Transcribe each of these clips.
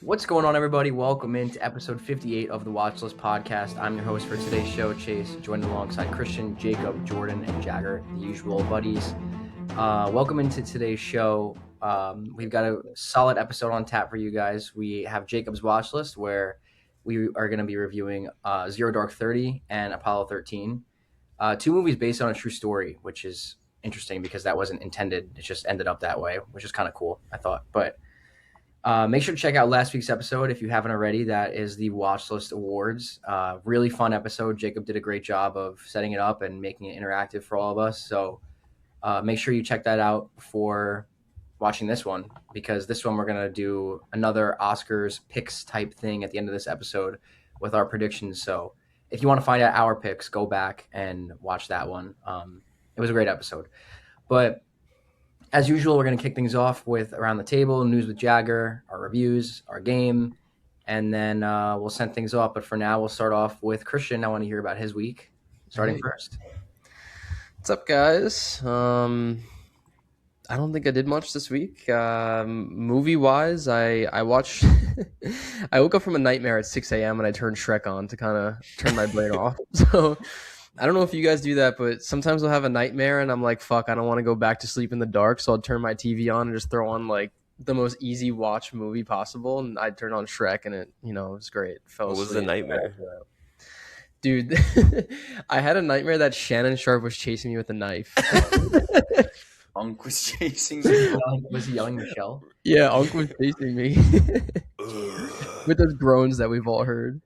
What's going on, everybody? Welcome into episode 58 of the Watchlist podcast. I'm your host for today's show, Chase, joined alongside Christian, Jacob, Jordan, and Jagger, the usual buddies. Welcome into today's show. We've got a solid episode on tap for you guys. We have Jacob's Watchlist, where we are going to be reviewing Zero Dark 30 and Apollo 13, two movies based on a true story, which is interesting because that wasn't intended. It just ended up that way, which is kind of cool, I thought. But make sure to check out last week's episode if you haven't already. That is the Watchlist Awards. Really fun episode. Jacob did a great job of setting it up and making it interactive for all of us. So make sure you check that out before watching this one, because this one we're going to do another Oscars picks type thing at the end of this episode with our predictions. So if you want to find out our picks, go back and watch that one. It was a great episode. But as usual, we're going to kick things off with Around the Table, news with Jagger, our reviews, our game, and then we'll send things off. But for now, we'll start off with Christian. I want to hear about his week, starting first. What's up, guys? I don't think I did much this week. Movie-wise, I watched... I woke up from a nightmare at 6 a.m. and I turned Shrek on to kind of turn my brain off. So I don't know if you guys do that, but sometimes I'll have a nightmare and I'm like, fuck, I don't want to go back to sleep in the dark. So I'll turn my TV on and just throw on like the most easy watch movie possible. And I turned on Shrek and it was great. What was the nightmare? Dude, I had a nightmare that Shannon Sharp was chasing me with a knife. Unc was chasing me. Was he yelling Michelle? Yeah, Unc was chasing me with those groans that we've all heard.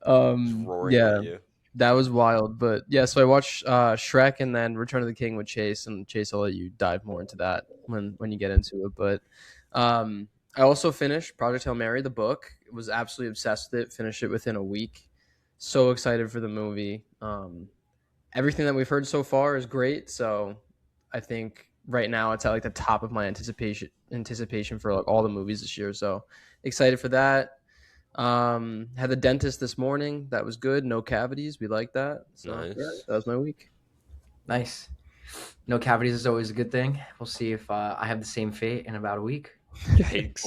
Yeah, that was wild. But yeah, so I watched Shrek and then Return of the King with Chase. And Chase, I'll let you dive more into that when you get into it. But I also finished Project Hail Mary, the book. Was absolutely obsessed with it. Finished it within a week. So excited for the movie. Everything that we've heard so far is great. So I think right now it's at like the top of my anticipation for like all the movies this year. So excited for that. Had the dentist this morning. That was good. No cavities. We like that. So nice. Yeah, that was my week. Nice. No cavities is always a good thing. We'll see if I have the same fate in about a week. Yikes.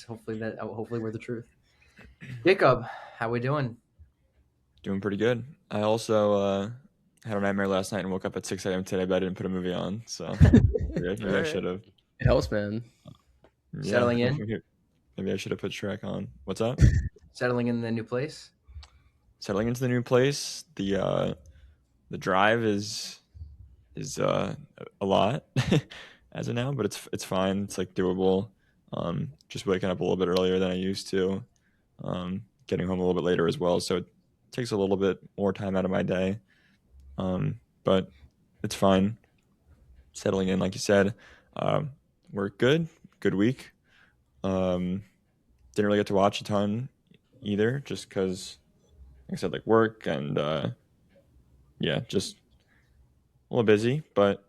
Hopefully we're the truth. Jacob, how we doing? Doing pretty good. I also had a nightmare last night and woke up at 6 a.m. today, but I didn't put a movie on, so maybe I should have. It helps, man. Yeah, Settling in? Maybe I should have put Shrek on. What's up? Settling in the new place? Settling into the new place. The drive is a lot as of now, but it's fine. It's like doable. Just waking up a little bit earlier than I used to. Getting home a little bit later as well, so it takes a little bit more time out of my day. But it's fine. Settling in, like you said. We're good week. Didn't really get to watch a ton either, just because, like I said, like work and just a little busy, but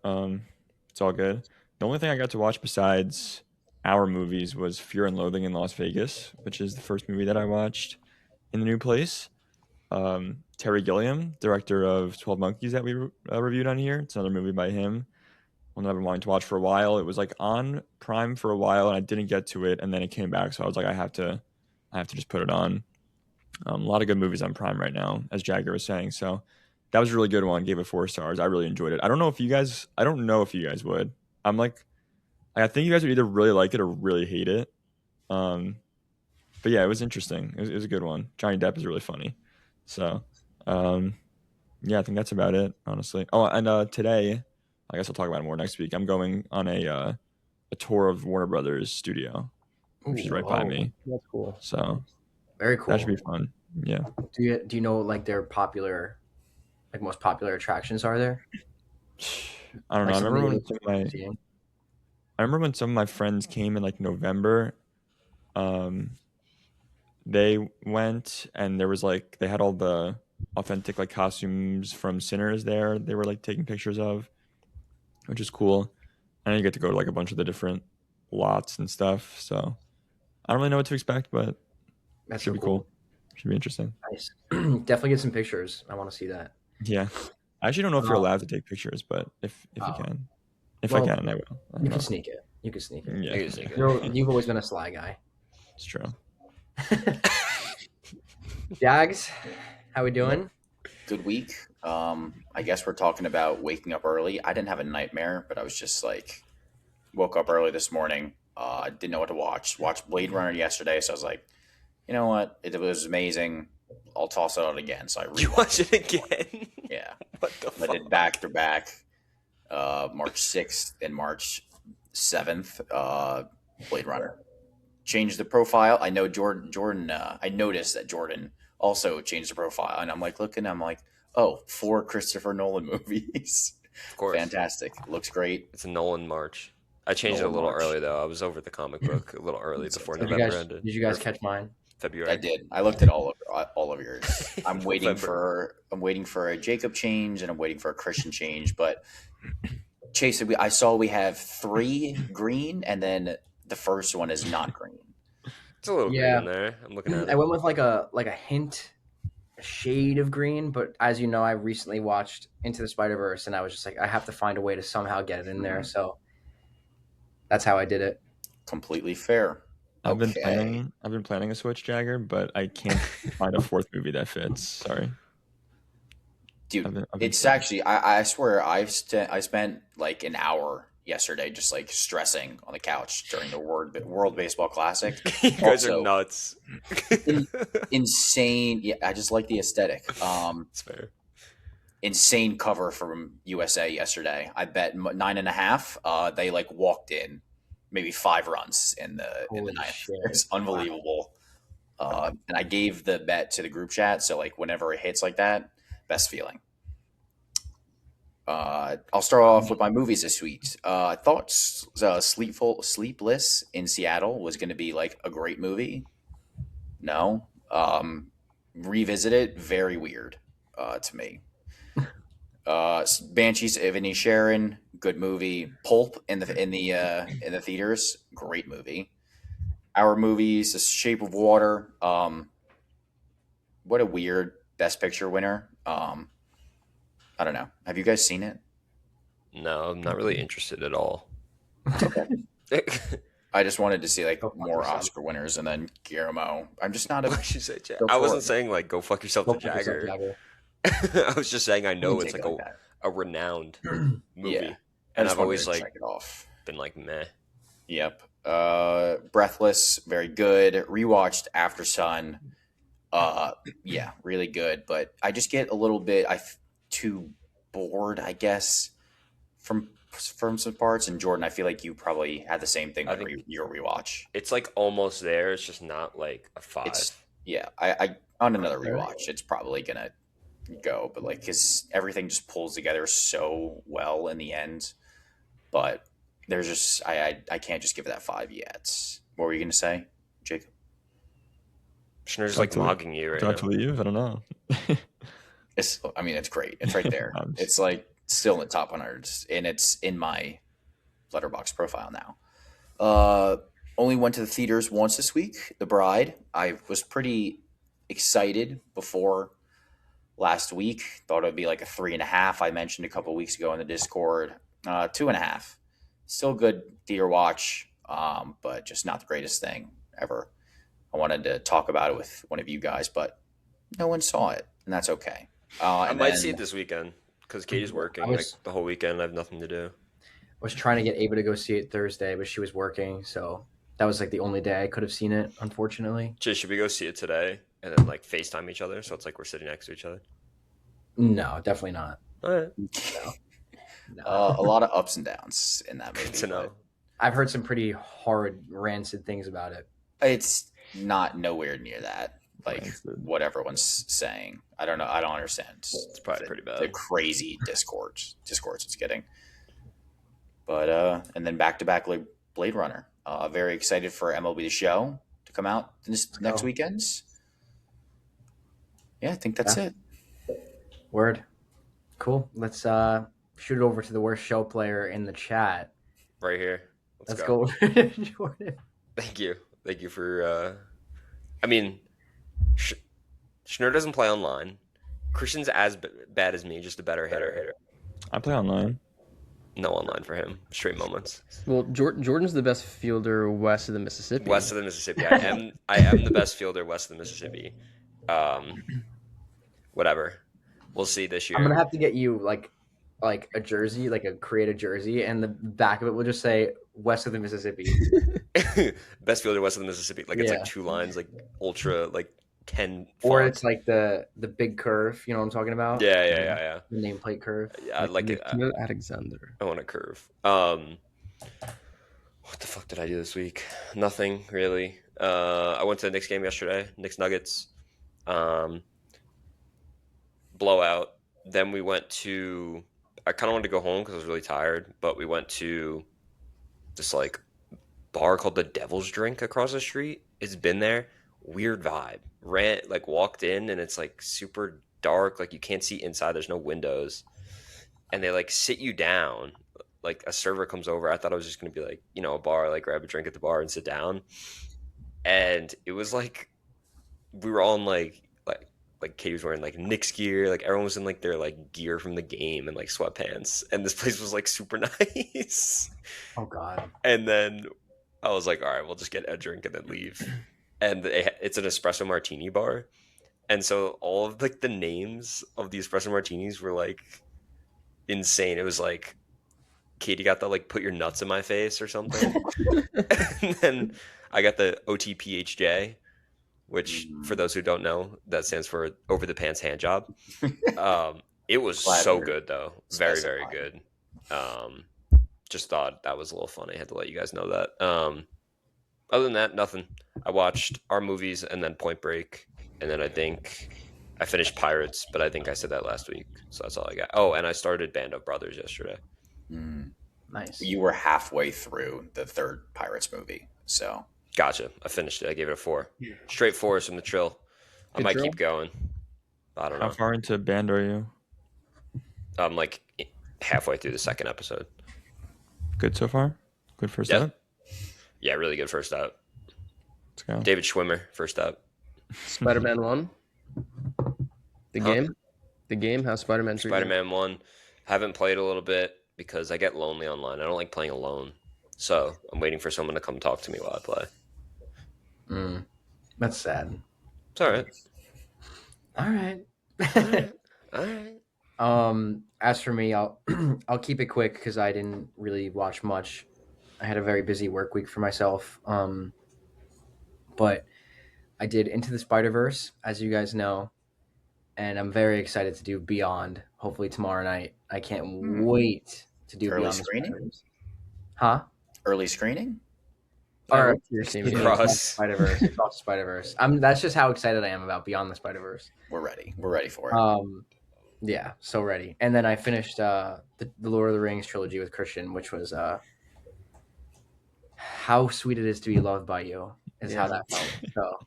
it's all good. The only thing I got to watch besides our movies was Fear and Loathing in Las Vegas, which is the first movie that I watched in the new place. Terry Gilliam, director of 12 Monkeys that we reviewed on here. It's another movie by him. One that I've been wanting to watch for a while. It was like on Prime for a while and I didn't get to it, and then it came back, so I was like, I have to just put it on. A lot of good movies on Prime right now, as Jagger was saying. So that was a really good one. Gave it 4 stars. I really enjoyed it. I don't know if you guys would. I'm like, I think you guys would either really like it or really hate it. But yeah, it was interesting. It was a good one. Johnny Depp is really funny. So yeah, I think that's about it, honestly. Oh, and today, I guess I'll talk about it more next week. I'm going on a tour of Warner Brothers studio, which is right by me. That's cool. So very cool. That should be fun. Yeah. Do you know like their most popular attractions are there? I don't know. I remember when some of my friends came in like November. They went and there was like they had all the authentic like costumes from Sinners there. They were like taking pictures of, which is cool. And you get to go to like a bunch of the different lots and stuff. So I don't really know what to expect, but that should be cool. Should be interesting. Nice. Definitely get some pictures. I want to see that. Yeah. I actually don't know if you're allowed to take pictures, but if you can. I can, I will. You can sneak it. You can sneak it. Yeah. You've always been a sly guy. It's true. Jags, how we doing? Good week. I guess we're talking about waking up early. I didn't have a nightmare, but I was just like, woke up early this morning. Didn't know what to watch. Watched Blade Runner yesterday, so I was like, you know what? It was amazing. I'll toss it out again. So I You watch it again? Yeah. What the I fuck? did back to back. March 6th and March 7th. Blade Runner. Changed the profile. I know Jordan. I noticed that Jordan also changed the profile, and I'm like looking. I'm like, oh, 4 Christopher Nolan movies. Of course. Fantastic. Looks great. It's a Nolan March. I changed it a little early though. I was over the comic book a little early before November ended. Did you guys catch mine? February. I did. I looked at all of yours. I'm waiting for a Jakob change, and I'm waiting for a Christian change. But Chase, I saw we have 3 green, and then the first one is not green. It's a little green in there. I'm looking at it. I went with like a hint, a shade of green, but as you know, I recently watched Into the Spider-Verse, and I was just like, I have to find a way to somehow get it in there. So that's how I did it. Completely fair. I've been planning a switch, Jagger, but I can't find a 4th movie that fits. Sorry, dude. It's actually I swear I spent like an hour yesterday just like stressing on the couch during the World Baseball Classic. You guys are nuts. Insane. Yeah, I just like the aesthetic. It's fair. Insane cover from USA yesterday. I bet 9.5. They like walked in maybe 5 runs in the 9th. It's unbelievable. Wow. And I gave the bet to the group chat, so like whenever it hits like that, best feeling. I'll start off with my movies this week. I thought Sleepless in Seattle was going to be like a great movie. No. Revisit it, very weird to me. Banshees of Inisherin, good movie. Pulp in the theaters, great movie. Our movies, The Shape of Water. What a weird Best Picture winner. I don't know. Have you guys seen it? No, I'm not really interested at all. I just wanted to see like more Oscar winners, and then Guillermo. I'm just not a. What you say, I wasn't saying like go fuck yourself to Jagger. I was just saying I know it's like a renowned movie, yeah. And I've always like been like meh. Yep. Breathless, very good. Rewatched After Sun. Yeah, really good. But I just get a little bit too bored, I guess, from some parts. And Jordan, I feel like you probably had the same thing on your rewatch. It's like almost there. It's just not like a 5. I on another rewatch, it's probably gonna go, but like because everything just pulls together so well in the end. But there's just I can't just give it that 5 yet. What were you gonna say, Jacob? Schneer's like mogging you right now. Do I leave? I don't know. It's great. It's right there. It's like still in the top 100, and it's in my Letterboxd profile now. Only went to the theaters once this week. The Bride. I was pretty excited before last week. Thought it would be like a 3.5. I mentioned a couple weeks ago in the Discord. 2.5. Still good theater watch, but just not the greatest thing ever. I wanted to talk about it with one of you guys, but no one saw it, and that's okay. I might see it this weekend because Katie's working like the whole weekend. I have nothing to do. I was trying to get Ava to go see it Thursday, but she was working, so that was like the only day I could have seen it, unfortunately. Jay, should we go see it today and then like FaceTime each other so it's like we're sitting next to each other? No, definitely not. All right. No. A lot of ups and downs in that movie. Good to know. I've heard some pretty horrid, rancid things about it. It's not nowhere near that. Like what everyone's saying. I don't know. I don't understand. It's probably pretty bad. The crazy discourse it's getting. But and then back to back Blade Runner. Very excited for MLB The Show to come out next weekends. Yeah, I think that's it. Word. Cool. Let's shoot it over to the worst show player in the chat. Right here. Let's go. Jordan. Thank you for Schnur doesn't play online. Christian's as bad as me, just a better hitter. I play online. No online for him. Straight moments. Well, Jordan's the best fielder west of the Mississippi. West of the Mississippi. I am the best fielder west of the Mississippi. Whatever. We'll see this year. I'm gonna have to get you like a jersey, like a creative jersey, and the back of it will just say west of the Mississippi. Best fielder west of the Mississippi. Like it's like 2 lines, like ultra, like 10 or font. it's like the big curve, you know what I'm talking about? Yeah. The nameplate curve. Yeah, I like it. Alexander. I want a curve. What the fuck did I do this week? Nothing really. I went to the Knicks game yesterday. Knicks Nuggets. Blowout. Then we went to, I kind of wanted to go home because I was really tired, but we went to this like bar called the Devil's Drink across the street. It's been there. Weird vibe. Walked in and it's like super dark. Like you can't see inside. There's no windows. And they like sit you down. Like a server comes over. I thought I was just going to be like, you know, a bar, like grab a drink at the bar and sit down. And it was like, we were all in like Katie was wearing like Knicks gear. Like everyone was in like their like gear from the game and like sweatpants. And this place was like super nice. Oh God. And then I was like, all right, we'll just get a drink and then leave. And it's an espresso martini bar. And so all of like the names of the espresso martinis were like insane. It was like, Katie got the like put your nuts in my face or something. And then I got the OTPHJ, which for those who don't know, that stands for over the pants hand job. It was so good though. Very, very good. Just thought that was a little funny. I had to let you guys know that. Other than that, nothing. I watched our movies and then Point Break. And then I think I finished Pirates, but I think I said that last week. So that's all I got. Oh, and I started Band of Brothers yesterday. Nice. You were halfway through the 3rd Pirates movie, so. Gotcha. I finished it. I gave it a 4. Straight 4s from the Trill. I might keep going. I don't know. How far into Band are you? I'm like halfway through the 2nd episode. Good so far? Good first up? Yeah, really good first up. Let's go. David Schwimmer, first up. Spider-Man 1. The game? The game? How Spider-Man 3? Spider-Man 1. Haven't played a little bit because I get lonely online. I don't like playing alone. So I'm waiting for someone to come talk to me while I play. That's sad. It's all right. All right. As for me, I'll keep it quick because I didn't really watch much. I had a very busy work week for myself. But I did Into the Spider-Verse, as you guys know, and I'm very excited to do Beyond. Hopefully tomorrow night. I can't wait to do Early Beyond screening? the Spider-Verse. Huh? Early screening? Or Cross. Spider-Verse. Across the Spider-Verse. That's just how excited I am about Beyond the Spider-Verse. We're ready. We're ready for it. Yeah, so ready. And then I finished the Lord of the Rings trilogy with Christian, which was How Sweet It Is to Be Loved by You is how that felt. So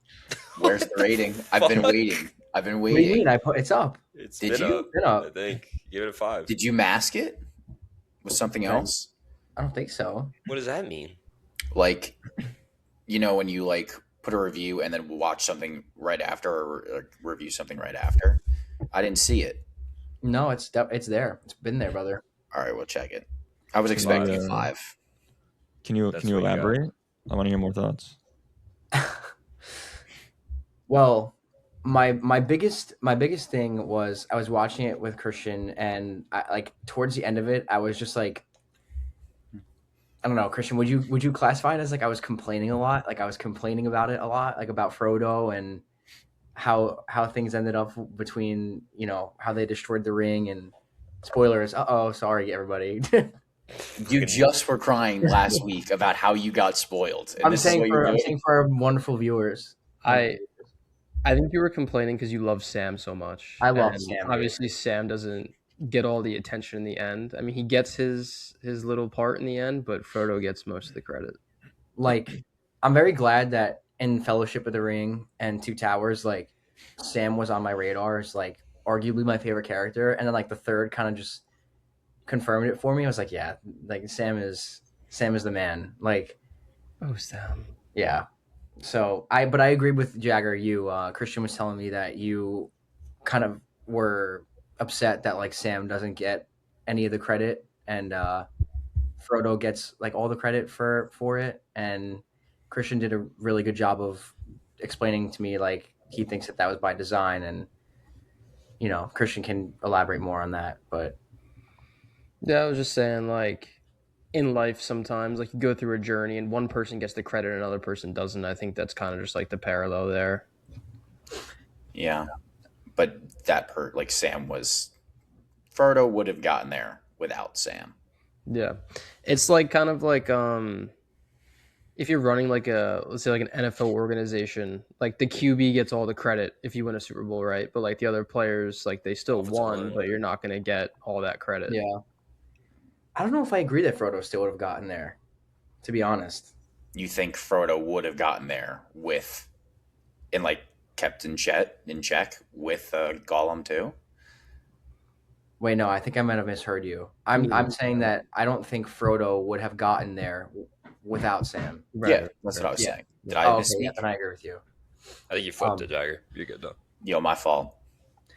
where's the rating? I've been waiting. What do you mean? It's up. Did you? Been up. I think. Give it a 5. Did you mask it with something else? I don't think so. What does that mean? Like, you know, when you like put a review and then watch something right after, or review something right after. I didn't see it. No, it's there. It's been there, brother. All right, we'll check it. I was expecting a 5. Can you elaborate? I want to hear more thoughts. Well, my biggest thing was I was watching it with Christian, and towards the end of it, I was just like, I don't know, Christian, would you classify it as like I was complaining a lot? Like I was complaining about it a lot, like about Frodo and how things ended up between, you know, how they destroyed the ring and spoilers. Sorry everybody. You just were crying last week about how you got spoiled. And I'm saying for our wonderful viewers. I think you were complaining because you love Sam so much. I love Sam. Obviously, Sam doesn't get all the attention in the end. I mean, he gets his little part in the end, but Frodo gets most of the credit. Like, I'm very glad that in Fellowship of the Ring and Two Towers, like, Sam was on my radar as, like, arguably my favorite character. And then, like, the third kind of just confirmed it for me. I was like, yeah, like, Sam is the man. Like, oh, Sam. Yeah. So, I agree with Jagger. Christian was telling me that you kind of were upset that, like, Sam doesn't get any of the credit. And Frodo gets like all the credit for it, and Christian did a really good job of explaining to me like he thinks that was by design, and Christian can elaborate more on that. But yeah, I was just saying, like, in life sometimes, like, you go through a journey and one person gets the credit and another person doesn't. I think that's kind of just like the parallel there. Yeah, but like Sam was, Frodo would have gotten there without Sam. Yeah, it's like kind of like if you're running like let's say like an NFL organization, like the QB gets all the credit if you win a Super Bowl, right? But like the other players, like they still won, but you're not going to get all that credit. Yeah, I don't know if I agree that Frodo still would have gotten there, to be honest. You think Frodo would have gotten there kept in check with Gollum too? Wait, no, I think I might have misheard you. I'm saying that I don't think Frodo would have gotten there without Sam. Right. Yeah, that's what I was saying. Did I okay, yeah, then I agree with you. I think you flipped it, Jagger. You're good though. My fault.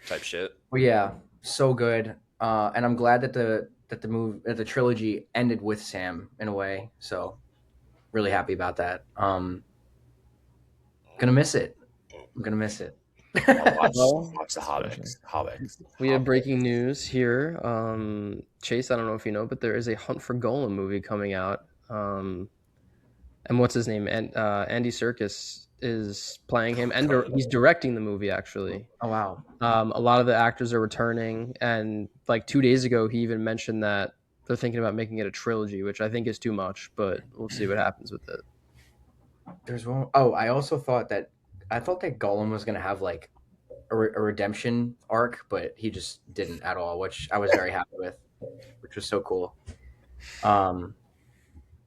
Type shit. Well, yeah, so good. And I'm glad that the trilogy ended with Sam in a way. So really happy about that. Gonna miss it. I'm gonna miss it. Watch the Hobbits. We have breaking news here. Chase, I don't know if you know, but there is a Hunt for Golem movie coming out. And what's his name? Andy Serkis is playing him, and he's directing the movie, actually. Oh, wow. A lot of the actors are returning, and like 2 days ago, he even mentioned that they're thinking about making it a trilogy, which I think is too much, but we'll see what happens with it. There's one. Oh, I thought that Gollum was going to have like a redemption arc, but he just didn't at all, which I was very happy with, which was so cool.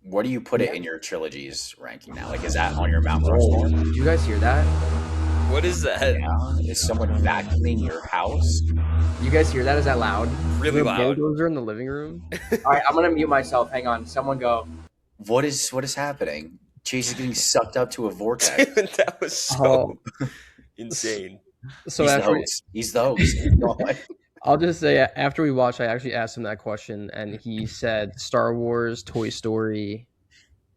What do you put it in your trilogies ranking now? Like, is that on your Mount Rushmore? Did you guys hear that? What is that? Yeah. Is someone vacuuming your house? You guys hear that? Is that loud? Really loud. Those are in the living room. All right, I'm going to mute myself. Hang on. Someone go. What is happening? Chase is getting sucked up to a vortex. That was so insane. So he's the host. I'll just say, after we watched, I actually asked him that question, and he said Star Wars, Toy Story,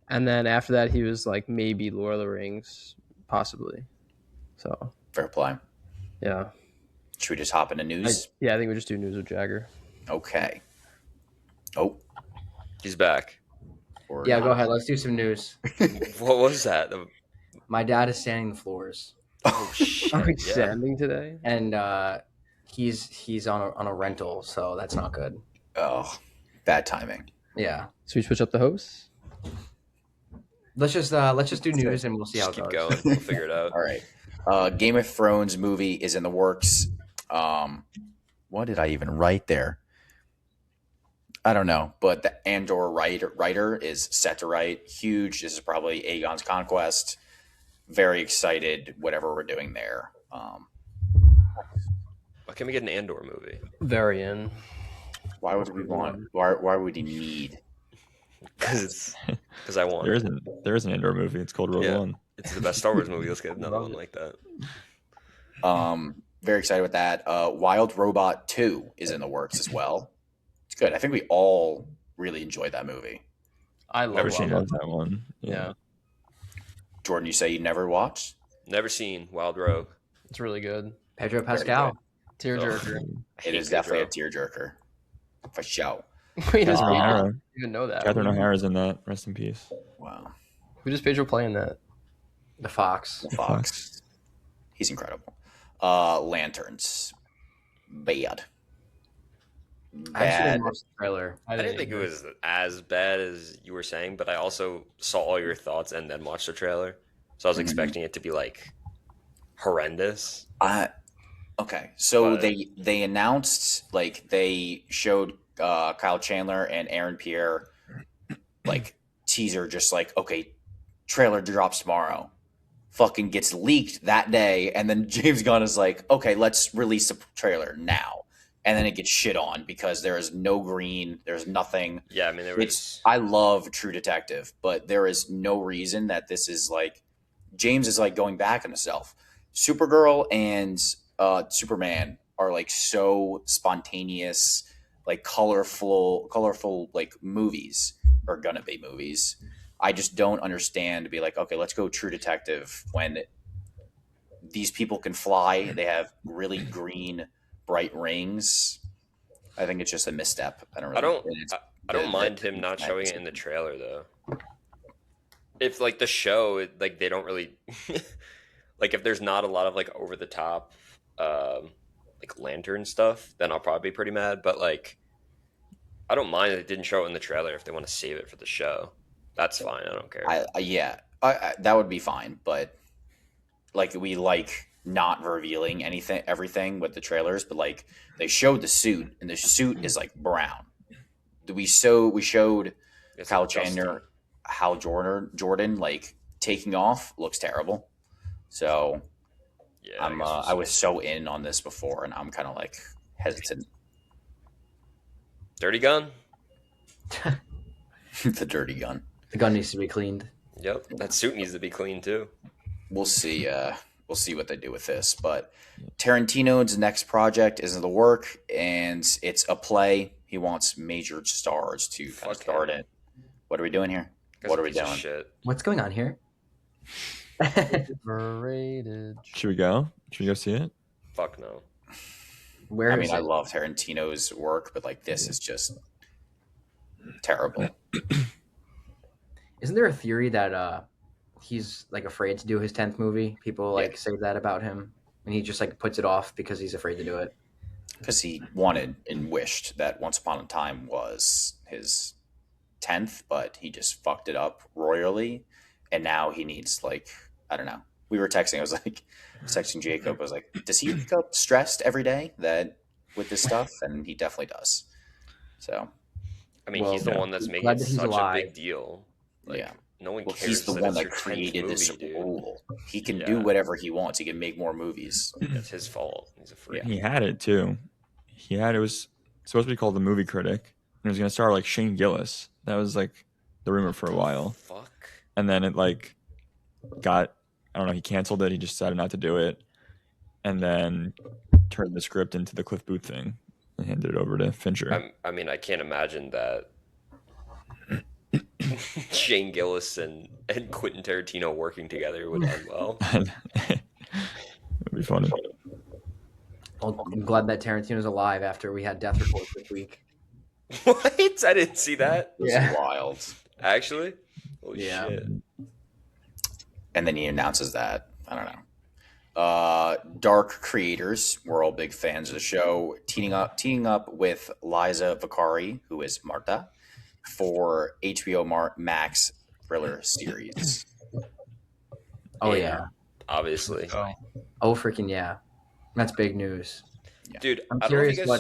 and then after that, he was like, maybe Lord of the Rings, possibly. So fair play. Yeah. Should we just hop into news? I think we just do news with Jagger. Okay. Oh, he's back. Yeah, go ahead. Let's do some news. What was that? My dad is sanding the floors. Oh shit! Are we sanding today? And he's on a rental, so that's not good. Oh, bad timing. Yeah. So we switch up the hosts. Let's just do news and we'll see how it goes. Keep going. We'll figure it out. All right. Game of Thrones movie is in the works. What did I even write there? I don't know, but the Andor writer is set to write. Huge. This is probably Aegon's Conquest. Very excited. Whatever we're doing there. Why can't we get an Andor movie? Very in. Why would we want? Why would he need? Because I want. There is an Andor movie. It's called Rogue One. It's the best Star Wars movie. Let's get another one like that. Very excited with that. Wild Robot 2 is in the works as well. It's good. I think we all really enjoyed that movie. I love that one. Yeah. Jordan, you say you never watched? Never seen Wild Rogue. It's really good. Pedro Pascal. Tearjerker. It is definitely a tearjerker. For sure. We just O'Hara. even know that. Kathryn O'Hara's in that. Rest in peace. Wow. Who does Pedro play in that? The Fox. Fox. He's incredible. Lanterns. Bad. I actually didn't watch the trailer. I didn't think it was as bad as you were saying, but I also saw all your thoughts and then watched the trailer. So I was expecting it to be like horrendous. Okay. So they announced, like, they showed Kyle Chandler and Aaron Pierre, like, teaser, just like, okay, trailer drops tomorrow. Fucking gets leaked that day, and then James Gunn is like, okay, let's release the trailer now. And then it gets shit on because there is no green, there's nothing. Yeah, I mean, I love True Detective, but there is no reason that this is like, James is like going back on himself. Supergirl and Superman are like so spontaneous, like colorful like movies. are gonna be movies. I just don't understand to be like, okay, let's go True Detective when these people can fly. They have really green, bright rings. I think it's just a misstep. I don't mind him not showing it in the trailer though. If like the show, like they don't really like if there's not a lot of like over the top like lantern stuff, then I'll probably be pretty mad. But like I don't mind that they didn't show it in the trailer if they want to save it for the show. That's fine. I don't care. That would be fine. But like we like not revealing everything with the trailers, but like they showed the suit, and the suit is like brown. We showed Kyle Chandler, Hal Jordan like taking off looks terrible. So yeah, I was so in on this before, and I'm kind of like hesitant. Dirty gun. The dirty gun. The gun needs to be cleaned. Yep, that suit needs to be cleaned too. We'll see. We'll see what they do with this. But Tarantino's next project is in the work, and it's a play. He wants major stars to kind of start it. What are we doing here? What are we doing? Shit. What's going on here? Overrated. Should we go? Should we go see it? Fuck no. I love Tarantino's work, but like this is just terrible. Isn't there a theory that he's like afraid to do his 10th movie? People like say that about him, and he just like puts it off because he's afraid to do it. Because he wanted and wished that Once Upon a Time was his 10th, but he just fucked it up royally, and now he needs like, I don't know. We were texting. I was texting Jacob. I was like, does he wake up stressed every day with this stuff? And he definitely does. So, I mean, he's the one that's making such a big deal. Like, no one cares. He's the one that created this rule. He can do whatever he wants. He can make more movies. It's his fault. He's a freak. He had it too. It was supposed to be called The Movie Critic, and it was going to star like Shane Gillis. That was like the rumor for a while. Fuck. And then it like got, I don't know, he canceled it. He just decided not to do it, and then turned the script into the Cliff Booth thing and handed it over to Fincher. I mean, I can't imagine that Shane Gillis and Quentin Tarantino working together would end well. It'd be funny. Well, I'm glad that Tarantino's alive after we had death reports this week. What? I didn't see that. It was wild. Actually? Holy shit. And then he announces that. I don't know. Dark creators. We're all big fans of the show. Teaming up with Liza Vicari, who is Marta, for HBO Max thriller series. Oh yeah. Obviously. Oh freaking yeah. That's big news. Yeah. Dude, I'm curious what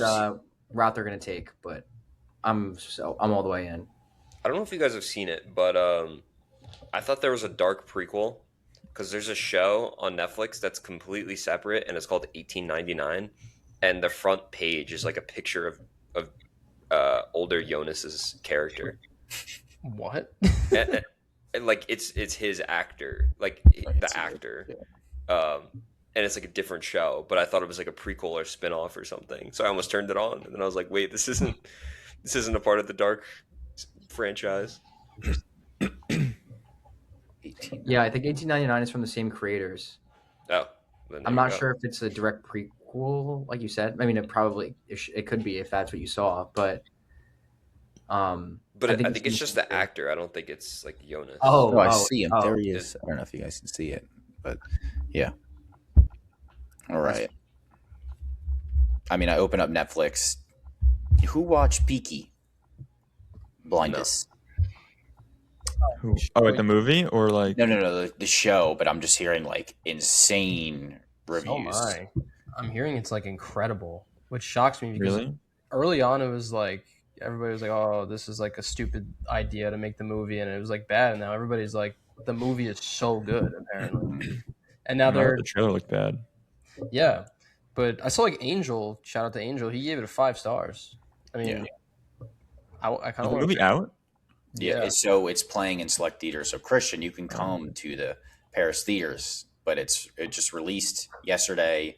route they're gonna take, but I'm all the way in. I don't know if you guys have seen it, but I thought there was a dark prequel because there's a show on Netflix that's completely separate and it's called 1899, and the front page is like a picture of older Jonas's character. What? and like it's his actor, like the actor. And it's like a different show, but I thought it was like a prequel or spin-off or something. So I almost turned it on, and then I was like, wait, this isn't a part of the Dark franchise. Yeah, I think 1899 is from the same creators. Oh. I'm not sure if it's a direct prequel, like you said. I mean, it could be if that's what you saw, but I think it's just the actor. I don't think it's like Jonas. I see him. There he is. I don't know if you guys can see it, but yeah. All right. I mean, I open up Netflix. Who watched Peaky Blinders? No. At the movie or like? No, the show. But I'm just hearing like insane reviews. I'm hearing it's like incredible, which shocks me because early on it was like everybody was like, "Oh, this is like a stupid idea to make the movie," and it was like bad. And now everybody's like, "The movie is so good," apparently. And now the trailer looked bad. Yeah, but I saw like Angel. Shout out to Angel. He gave it 5 stars. I mean, I kind of the movie out. Yeah, so it's playing in select theaters. So Christian, you can come to the Paris theaters, but it just released yesterday.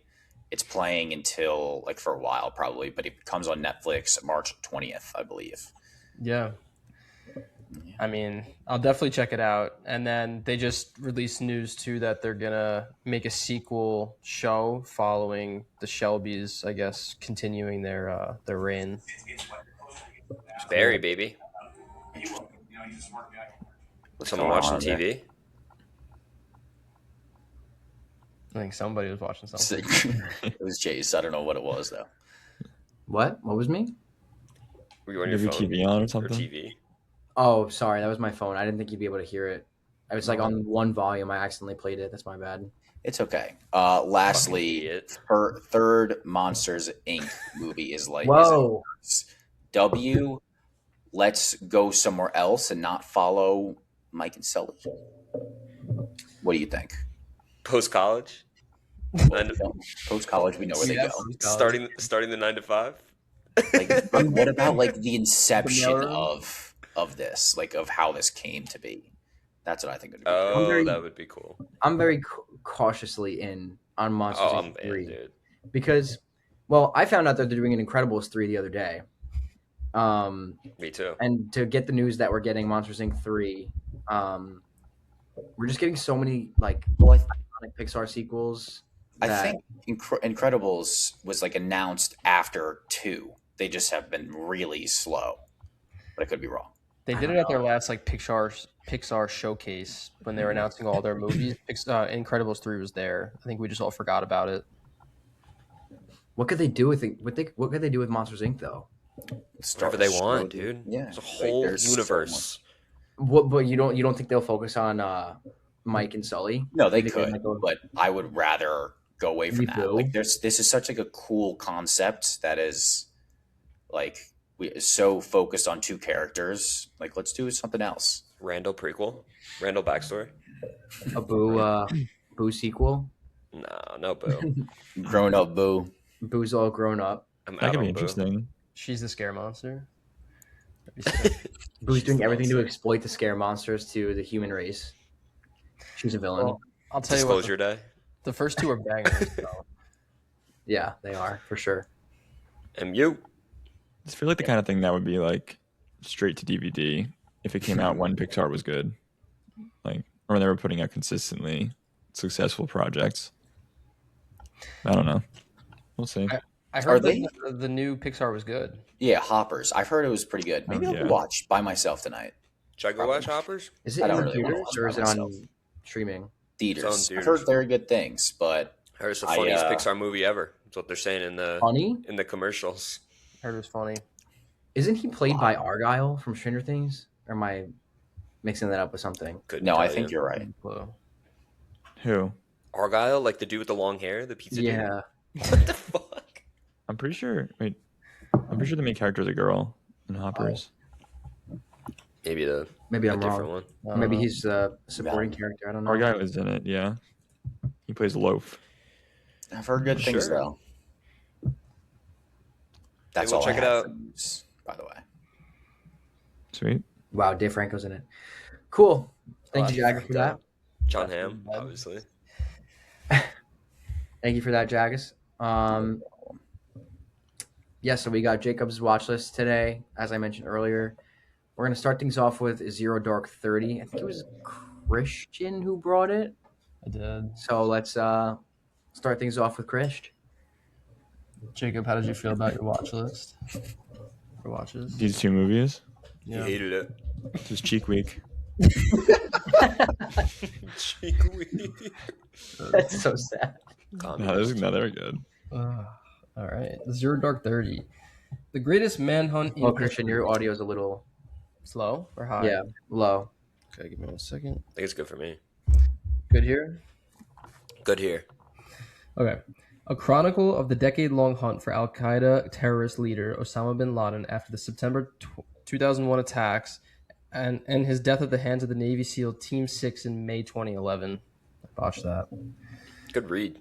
It's playing until like for a while probably, but it comes on Netflix March 20th, I believe. Yeah. I mean, I'll definitely check it out. And then they just released news too that they're gonna make a sequel show following the Shelbys, I guess, continuing their reign. Barry, baby. Was someone watching TV? I think somebody was watching something. It was Chase. I don't know what it was though. What was me? Were you on your phone? TV on or something? Or TV? Oh, sorry, that was my phone. I didn't think you'd be able to hear it. I was like on one volume. I accidentally played it. That's my bad. It's okay. Lastly, her third Monsters Inc. movie is like, whoa, W. Let's go somewhere else and not follow Mike and Sully. What do you think? Post college. Post college, we know where they go. Starting the 9 to 5. Like, what about like the inception of this, like of how this came to be? That's what I think would be. Oh, that would be cool. I'm very cautiously in on Monsters Inc. 3 dude. Because, well, I found out that they're doing an Incredibles 3 the other day. Me too. And to get the news that we're getting Monsters Inc. 3, we're just getting so many like iconic Pixar sequels. I think Incredibles was like announced after 2. They just have been really slow, but I could be wrong. They did it at their last like Pixar showcase when they were announcing all their movies. Incredibles 3 was there. I think we just all forgot about it. What could they do with it? What could they do with Monsters Inc. though? Whatever they want, dude. Yeah, it's a whole universe. But you don't think they'll focus on Mike and Sully? No, they could, but I would rather go away from that. Like, this is such like a cool concept that is like we so focused on 2 characters. Like, let's do something else. Randall prequel, Randall backstory, a Boo sequel. No Boo. Grown up Boo. Boo's all grown up. That could be interesting. She's the scare monster. Boo's doing everything to exploit the scare monsters to the human race. She's a villain. Well, I'll tell Disclosure you what. Day. The first 2 are bangers. So. Yeah, they are for sure. MU. I just feel like the kind of thing that would be like straight to DVD if it came out when Pixar was good, like or when they were putting out consistently successful projects. I don't know. We'll see. I heard the new Pixar was good. Yeah, Hoppers. I've heard it was pretty good. Maybe I'll watch by myself tonight. Should I go watch Hoppers? Is it in theaters or is it on streaming? Theaters. I've heard very good things, but I heard it's the funniest Pixar movie ever. That's what they're saying in the commercials. I heard it was funny. Isn't he played by Argyle from Stranger Things? Or am I mixing that up with something? I think you're right. Who? Argyle, like the dude with the long hair, the pizza dude? Yeah. What the fuck? I'm pretty sure the main character is a girl in Hoppers. Maybe I'm different wrong. one. Maybe he's a supporting character. I don't know. Argyle is in it, yeah. He plays Loaf. I've heard good things though. That's all. Check it out. News, by the way. Sweet. Wow, Dave Franco's in it. Cool. Thank you, Jagger, for that. John Hamm, obviously. Thank you for that, Jagus. So we got Jacob's watch list today, as I mentioned earlier. We're going to start things off with Zero Dark 30. I think it was Christian who brought it. I did. So let's start things off with Christ. Jacob, how did you feel about your watch list? For watches? These 2 movies? Yeah. He hated it. It was cheek week. Cheek week. That's so sad. No, they're good. All right. Zero Dark 30. The greatest manhunt in Christian, your audio is a little slow or high? Yeah, low. Okay, give me 1 second. I think it's good for me. Good here? Good here. Okay. A chronicle of the decade-long hunt for Al-Qaeda terrorist leader Osama Bin Laden after the September 2001 attacks and his death at the hands of the Navy SEAL Team 6 in May 2011. I botched that. Good read.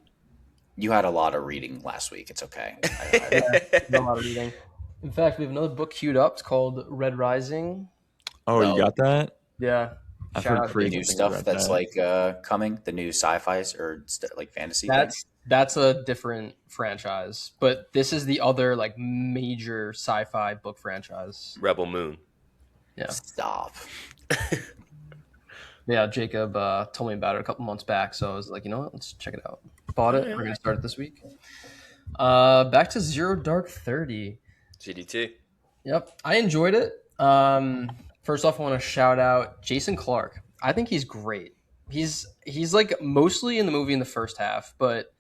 You had a lot of reading last week. It's okay. A lot of reading. In fact, we have another book queued up. It's called Red Rising. Oh, you got that? Yeah. I've heard the new stuff that's like coming, the new sci-fi or like fantasy. That's a different franchise, but this is the other like major sci-fi book franchise. Rebel Moon. Yeah. Stop. Yeah, Jacob told me about it a couple months back, so I was like, you know what, let's check it out. Bought it. We're gonna start it this week. Back to Zero Dark 30. GDT. Yep, I enjoyed it. First off, I want to shout out Jason Clarke. I think he's great. He's like mostly in the movie in the first half, but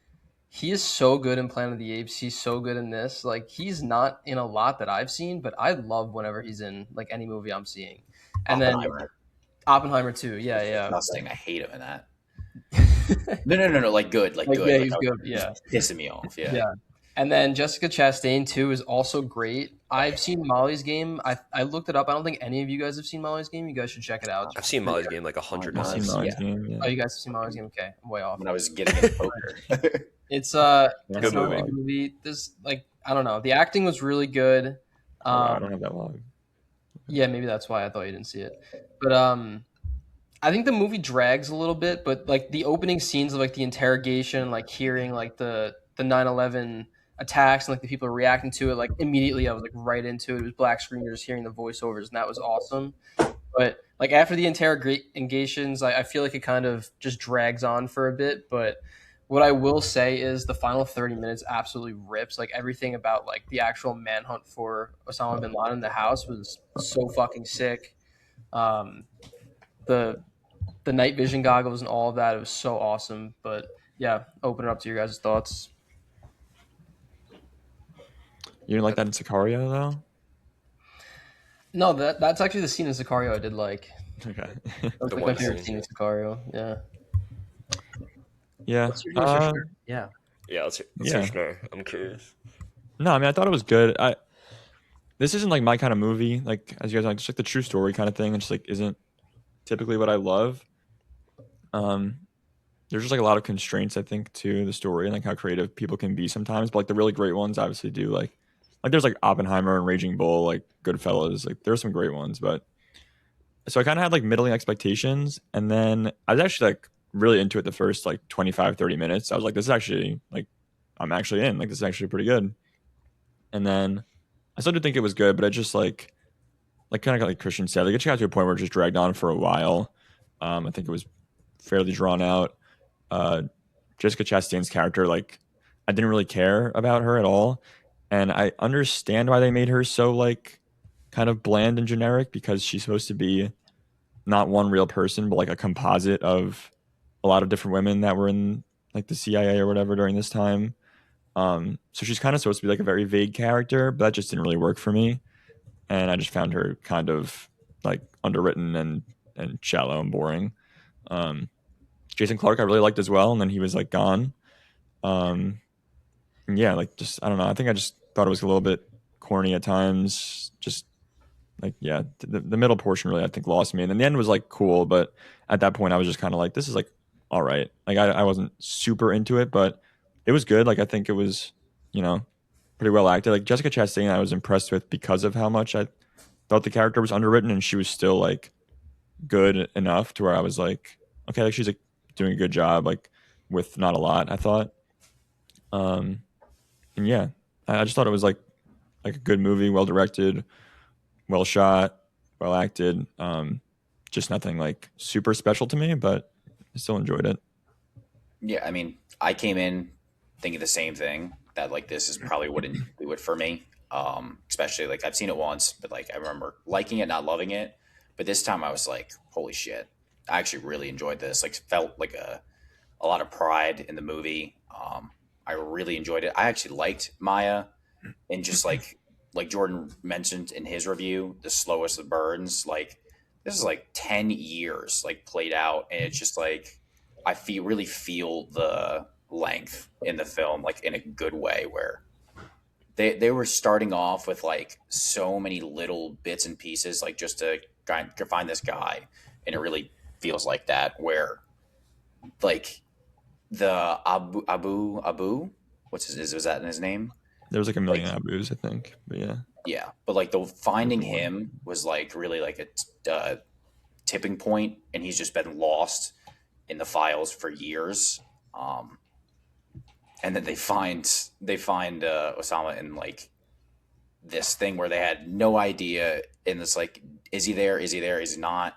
he is so good in Planet of the Apes. He's so good in this. Like, he's not in a lot that I've seen, but I love whenever he's in like any movie I'm seeing. And then Oppenheimer too. Yeah, yeah. Disgusting. I hate him in that. No. Like good. Like good. Yeah, like, he's good. Yeah. Pissing me off. Yeah. Yeah. And then Jessica Chastain too is also great. I've seen Molly's Game. I looked it up. I don't think any of you guys have seen Molly's Game. You guys should check it out. I've seen Molly's Game like 100 I've seen times. Molly's Game. Yeah. Oh, you guys have seen Molly's Game? Okay, I'm way off. When I was getting into poker. It's not Good a movie. good movie. This, like, I don't know. The acting was really good. I don't have that log. Yeah, maybe that's why I thought you didn't see it. But I think the movie drags a little bit, but like the opening scenes of like the interrogation, like hearing like the 9/11 attacks and like the people reacting to it, like immediately I was like right into it. It was black screen, you're just hearing the voiceovers, and that was awesome. But like after the interrogations, I feel like it kind of just drags on for a bit. But what I will say is the final 30 minutes absolutely rips. Like everything about like the actual manhunt for Osama Bin Laden in the house was so fucking sick. The night vision goggles and all of that, it was so awesome. But yeah, open it up to your guys' thoughts. You didn't like that in Sicario though? No, that's actually the scene in Sicario I did like. Okay. That was The like one my favorite scene. scene in Sicario. Yeah. Yeah. What's your sure? Yeah. Yeah, let's Yeah. hear. I'm curious. No, I mean I thought it was good. This isn't like my kind of movie. Like as you guys know, just like the true story kind of thing. It just like isn't typically what I love. There's just like a lot of constraints I think to the story and like how creative people can be sometimes. But like the really great ones obviously do like there's like Oppenheimer and Raging Bull, like Goodfellas. Like there's some great ones, but so I kind of had like middling expectations, and then I was actually like really into it the first like 25-30 minutes. I was like, this is actually like I'm actually in. Like this is actually pretty good. And then I still did think it was good, but I just like kind of like Christian said, like it got to a point where it just dragged on for a while. I think it was fairly drawn out. Jessica Chastain's character, like I didn't really care about her at all, and I understand why they made her so like kind of bland and generic, because she's supposed to be not one real person, but like a composite of a lot of different women that were in like the CIA or whatever during this time. So she's kind of supposed to be like a very vague character, but that just didn't really work for me, and I just found her kind of like underwritten and shallow and boring. Jason Clarke I really liked as well, and then he was like gone. Yeah, like just I don't know. I think I just thought it was a little bit corny at times. Just like yeah, the middle portion really I think lost me, and then the end was like cool, but at that point I was just kind of like, this is like all right. Like I wasn't super into it, but it was good. Like I think it was pretty well acted. Like Jessica Chastain I was impressed with because of how much I thought the character was underwritten, and she was still like good enough to where I was like, okay, like she's like doing a good job, like with not a lot, I thought. And yeah, I just thought it was like a good movie, well directed, well shot, well acted. Just nothing like super special to me, but I still enjoyed it. Yeah, I mean, I came in thinking the same thing, that like this is probably wouldn't do it for me. Especially like I've seen it once, but like I remember liking it, not loving it. But this time I was like, holy shit. I actually really enjoyed this. Like felt like a lot of pride in the movie. I really enjoyed it. I actually liked Maya, and just like Jordan mentioned in his review, the slowest of burns. Like this is like 10 years like played out, and it's just like I really feel the length in the film, like in a good way, where they were starting off with like so many little bits and pieces, like just to find this guy, and it really feels like that, where like the Abu, was that in his name? There was like a million Abus, I think, but Yeah, but like the finding him was like really like a tipping point, and he's just been lost in the files for years. And then they find Osama in like this thing where they had no idea and it's like, is he there? Is he there? Is he not?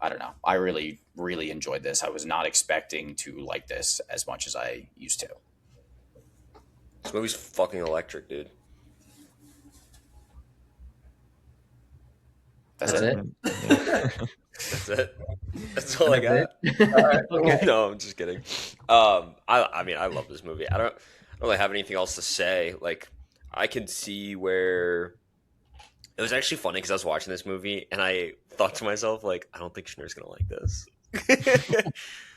I don't know. I really, really enjoyed this. I was not expecting to like this as much as I used to. This movie's fucking electric, dude. That's it. That's it. That's all I got. Okay. No, I'm just kidding. I mean, I love this movie. I don't really have anything else to say. Like, I can see where it was actually funny because I was watching this movie and I thought to myself, like, I don't think Schneer's gonna like this.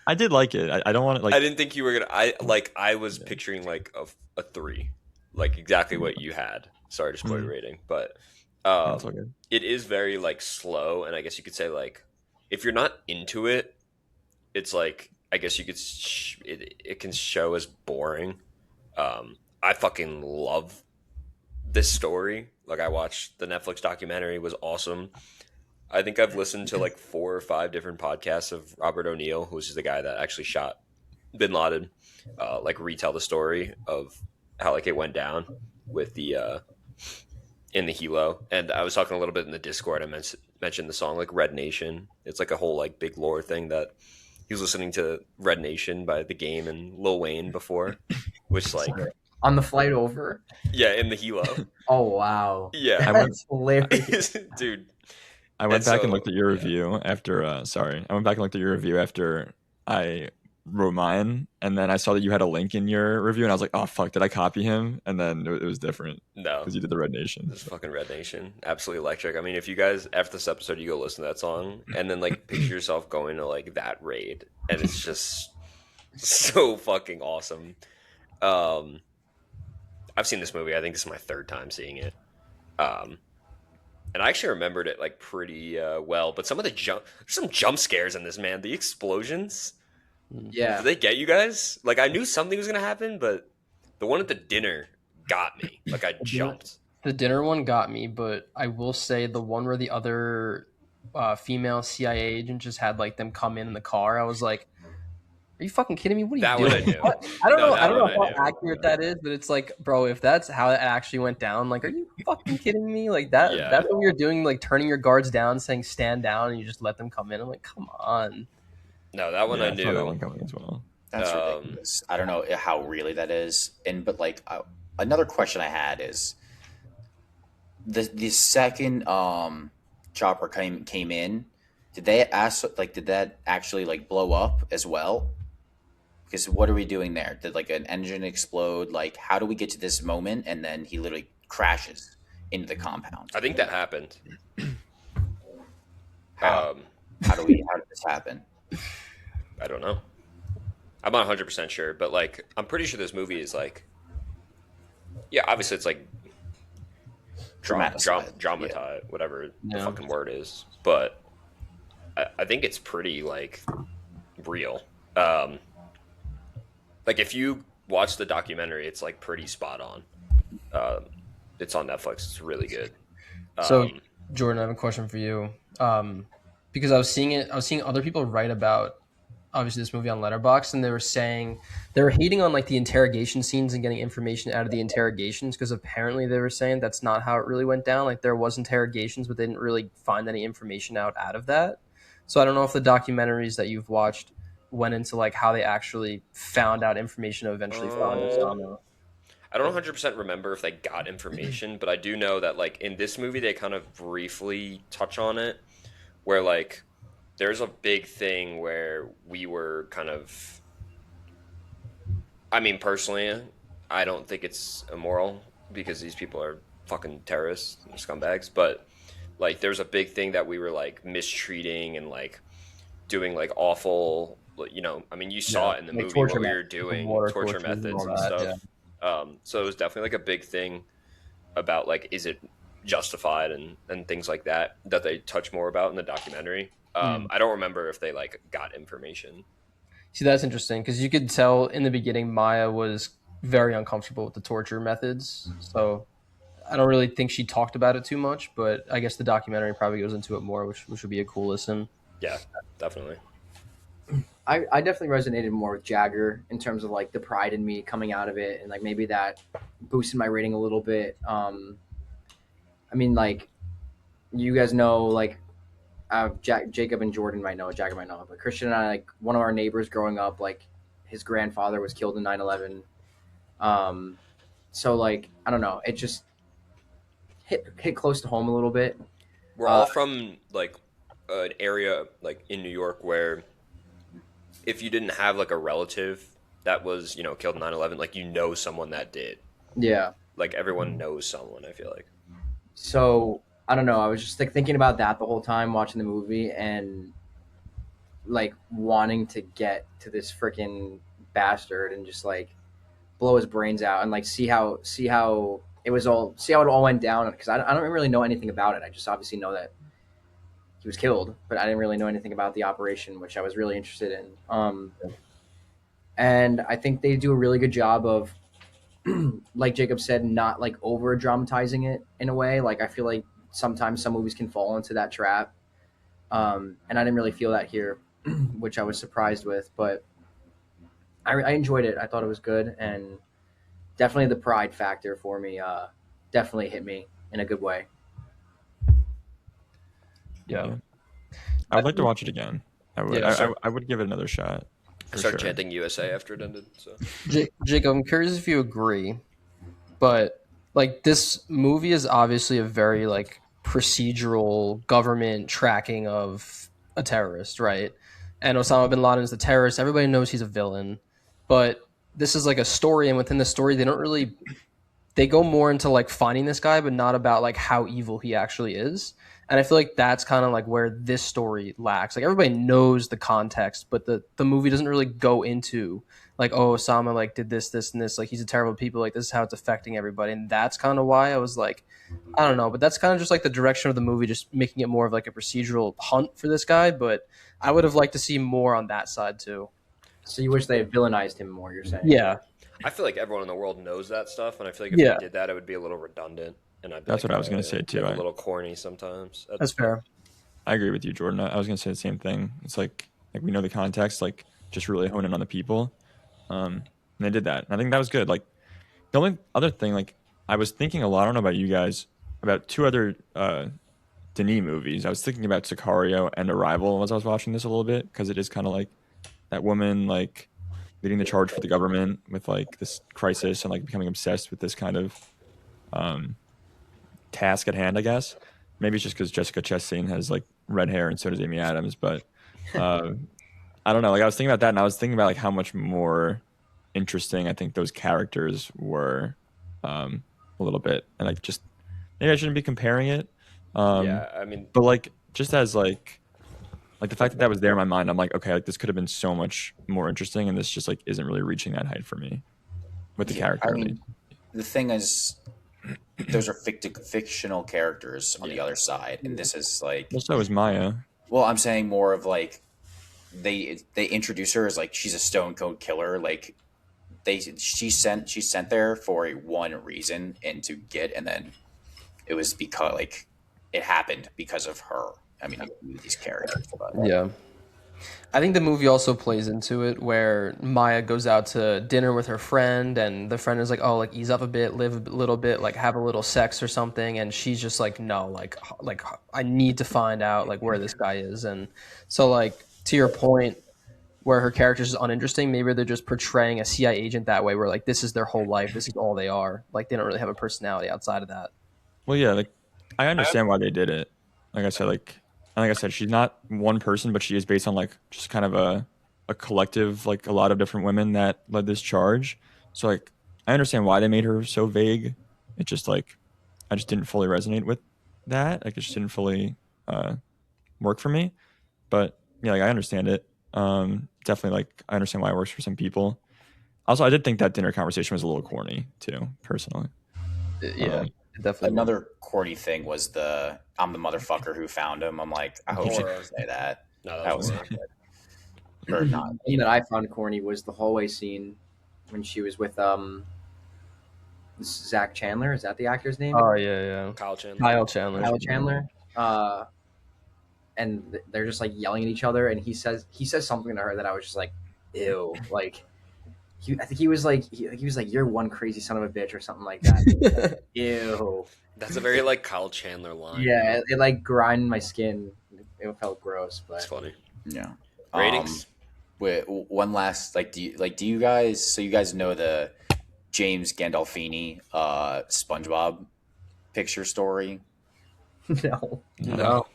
I did like it. I don't want to like. I didn't think you were gonna. I was picturing like a 3, like exactly what you had. Sorry to spoil your rating, but That's all good. it is very like slow, and I guess you could say like if you're not into it, it's like I guess you could it can show as boring. I fucking love this story. Like I watched the Netflix documentary, it was awesome. I think I've listened to like 4 or 5 different podcasts of Robert O'Neill, who's the guy that actually shot Bin Laden, like retell the story of how like it went down with the in the helo. And I was talking a little bit in the Discord. I mentioned the song like Red Nation. It's like a whole like big lore thing that he was listening to Red Nation by The Game and Lil Wayne before, which like on the flight over. Yeah, in the helo. Oh wow. Yeah, that's hilarious, dude. I went back and looked at your review after. I went back and looked at your review after I wrote mine, and then I saw that you had a link in your review, and I was like, "Oh fuck, did I copy him?" And then it was different. No, because you did the Red Nation. This fucking Red Nation, absolutely electric. I mean, if you guys after this episode, you go listen to that song, and then like picture yourself going to like that raid, and it's just so fucking awesome. I've seen this movie. I think this is my 3rd time seeing it. And I actually remembered it like pretty well, but some of the there's some jump scares in this, man. The explosions, yeah. Did they get you guys? Like I knew something was gonna happen, but the one at the dinner got me. Like I jumped. The dinner one got me, but I will say the one where the other female CIA agent just had like them come in the car, I was like, are you fucking kidding me? What are you doing? I don't know how accurate that is, but it's like, bro, if that's how it actually went down, like, are you fucking kidding me? Like that, that's what you're doing, like turning your guards down, saying stand down, and you just let them come in. I'm like, come on. No, that one I knew. I saw that one coming as well. That's ridiculous. I don't know how really that is. But like another question I had is the second chopper came in. Did that actually like blow up as well? Because what are we doing there? Did like an engine explode? Like how do we get to this moment and then he literally crashes into the compound? I think that happened. How did this happen? I don't know. I'm not 100% sure, but like I'm pretty sure this movie is like, yeah, obviously it's like dramatized, whatever the fucking word is, but I think it's pretty like real. Like if you watch the documentary, it's like pretty spot on. It's on Netflix. It's really good. So Jordan, I have a question for you. Because I was seeing other people write about obviously this movie on Letterboxd, and they were hating on like the interrogation scenes and getting information out of the interrogations, because apparently they were saying that's not how it really went down. Like there was interrogations, but they didn't really find any information out of that. So I don't know if the documentaries that you've watched went into like how they actually found out information and eventually found Osama. I don't 100% remember if they got information, but I do know that like in this movie they kind of briefly touch on it, where like there's a big thing where we were kind of, I mean personally I don't think it's immoral because these people are fucking terrorists and scumbags, but like there's a big thing that we were like mistreating and like doing like awful, you know, I mean you saw it in the movie what we were doing, torture methods and stuff. So it was definitely like a big thing about like is it justified and things like that they touch more about in the documentary. I don't remember if they like got information. See, that's interesting because you could tell in the beginning Maya was very uncomfortable with the torture methods, so I don't really think she talked about it too much, but I guess the documentary probably goes into it more, which would be a cool listen. Yeah, definitely. I definitely resonated more with Jagger in terms of like the pride in me coming out of it, and like maybe that boosted my rating a little bit. I mean, like you guys know, like, Jacob and Jordan might know, Jacob might know, but Christian and I, like, one of our neighbors growing up, like, his grandfather was killed in 9/11. So, like, I don't know, it just hit close to home a little bit. We're all from, like, an area, like, in New York where if you didn't have, like, a relative that was, you know, killed in 9/11, like, you know someone that did. Yeah. Like, everyone knows someone, I feel like. So, I don't know, I was just, like, thinking about that the whole time watching the movie and, like, wanting to get to this freaking bastard and just, like, blow his brains out and, like, see how it all went down, because I don't really know anything about it. I just obviously know that he was killed, but I didn't really know anything about the operation, which I was really interested in. And I think they do a really good job of, like Jacob said, not, like, over dramatizing it in a way. Like, I feel like sometimes some movies can fall into that trap. And I didn't really feel that here, which I was surprised with, but I enjoyed it. I thought it was good, and definitely the pride factor for me definitely hit me in a good way. Yeah. I would like to watch it again. I would. Yeah, I would give it another shot. I started chanting USA after it ended. So, Jacob, I'm curious if you agree, but, like, this movie is obviously a very, like, procedural government tracking of a terrorist, right? And Osama bin Laden is the terrorist. Everybody knows he's a villain, but this is, like, a story, and within the story, they go more into, like, finding this guy, but not about, like, how evil he actually is. And I feel like that's kind of, like, where this story lacks. Like, everybody knows the context, but the movie doesn't really go into, like, oh, Osama, like, did this, and this. Like, he's a terrible people. Like, this is how it's affecting everybody. And that's kind of why I was like, I don't know. But that's kind of just, like, the direction of the movie, just making it more of, like, a procedural hunt for this guy. But I would have liked to see more on that side, too. So you wish they had villainized him more, you're saying? Yeah. I feel like everyone in the world knows that stuff, and I feel like if they did that, it would be a little redundant. And that's what I was going to say too. A little corny sometimes. That's fair. I agree with you, Jordan. I was going to say the same thing. It's like we know the context, like, just really hone in on the people, and they did that. And I think that was good. Like, the only other thing, like, I was thinking a lot. I don't know about you guys, about two other Denis movies. I was thinking about Sicario and Arrival as I was watching this a little bit, because it is kind of like that woman, like, leading the charge for the government with, like, this crisis and, like, becoming obsessed with this kind of task at hand, I guess. Maybe it's just because Jessica Chastain has, like, red hair and so does Amy Adams, but I don't know. Like, I was thinking about that, and I was thinking about, like, how much more interesting I think those characters were a little bit, and, like, just maybe I shouldn't be comparing it. Yeah, I mean, but, like, just as like the fact that was there in my mind, I'm like, okay, like, this could have been so much more interesting, and this just, like, isn't really reaching that height for me with the character. I mean, the thing is, those are fictional characters on the other side, and this is like. Well, so is Maya. Well, I'm saying more of, like, they introduce her as, like, she's a stone cold killer. Like, she's sent there for one reason and then it was because, like, it happened because of her. I mean, I knew these characters, but yeah. I think the movie also plays into it, where Maya goes out to dinner with her friend, and the friend is like, oh, like, ease up a bit, live a little bit, like, have a little sex or something, and she's just like, no, like I need to find out, like, where this guy is. And so, like, to your point, where her character is uninteresting, maybe they're just portraying a CIA agent that way, where, like, this is their whole life, this is all they are, like, they don't really have a personality outside of that. Well, yeah, like, I understand why they did it. Like I said, she's not one person, but she is based on, like, just kind of a collective, like, a lot of different women that led this charge. So, like, I understand why they made her so vague. It just, like, I just didn't fully resonate with that. Like, it just didn't fully work for me. But yeah, like, I understand it. Definitely, like, I understand why it works for some people. Also, I did think that dinner conversation was a little corny too, personally. Yeah. Definitely. Another corny thing was I'm the motherfucker who found him. I'm like, I hope she didn't say that. No, that was not good. Or not. The thing that I found corny was the hallway scene when she was with Zach Chandler. Is that the actor's name? Oh yeah. Kyle Chandler. Kyle Chandler. And they're just, like, yelling at each other, and he says something to her that I was just like, ew. Like, I think he was like you're one crazy son of a bitch or something like that. Ew. That's a very like Kyle Chandler line. Yeah, it like grinded my skin. It felt gross, but it's funny. Yeah. Ratings. Wait, one last do you guys? So you guys know the James Gandolfini SpongeBob picture story? No.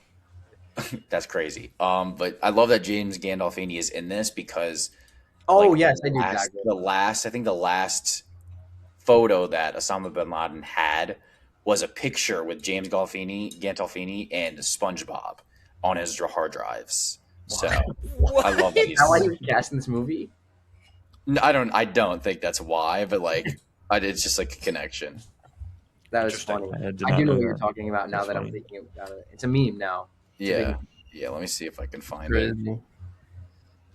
That's crazy. But I love that James Gandolfini is in this because Yes, I do. The last photo that Osama Bin Laden had was a picture with James Gandolfini and SpongeBob on his hard drives. So I love that. Is that why he was cast in this movie? No, I don't think that's why, but it's just like a connection. That was funny. I do know what you're talking about now that I'm thinking about it. It's a meme now. Yeah. Let me see if I can find it.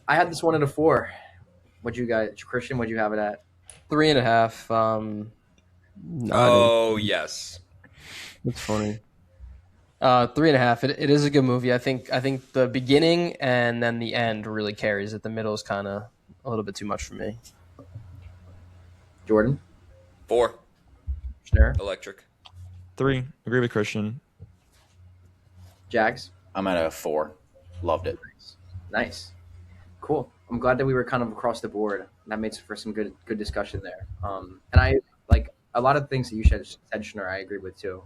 I had this one at a 4. What'd you guys, Christian? What'd you have it at? 3.5. Yes. That's funny. 3.5. It is a good movie. I think the beginning and then the end really carries it. The middle is kind of a little bit too much for me. Jordan? 4. Schnurr? Electric. 3. Agree with Christian. Jags? I'm at a 4. Loved it. Nice. Cool. I'm glad that we were kind of across the board. That made for some good discussion there. And I like a lot of things that you said, Schnurr, I agree with too.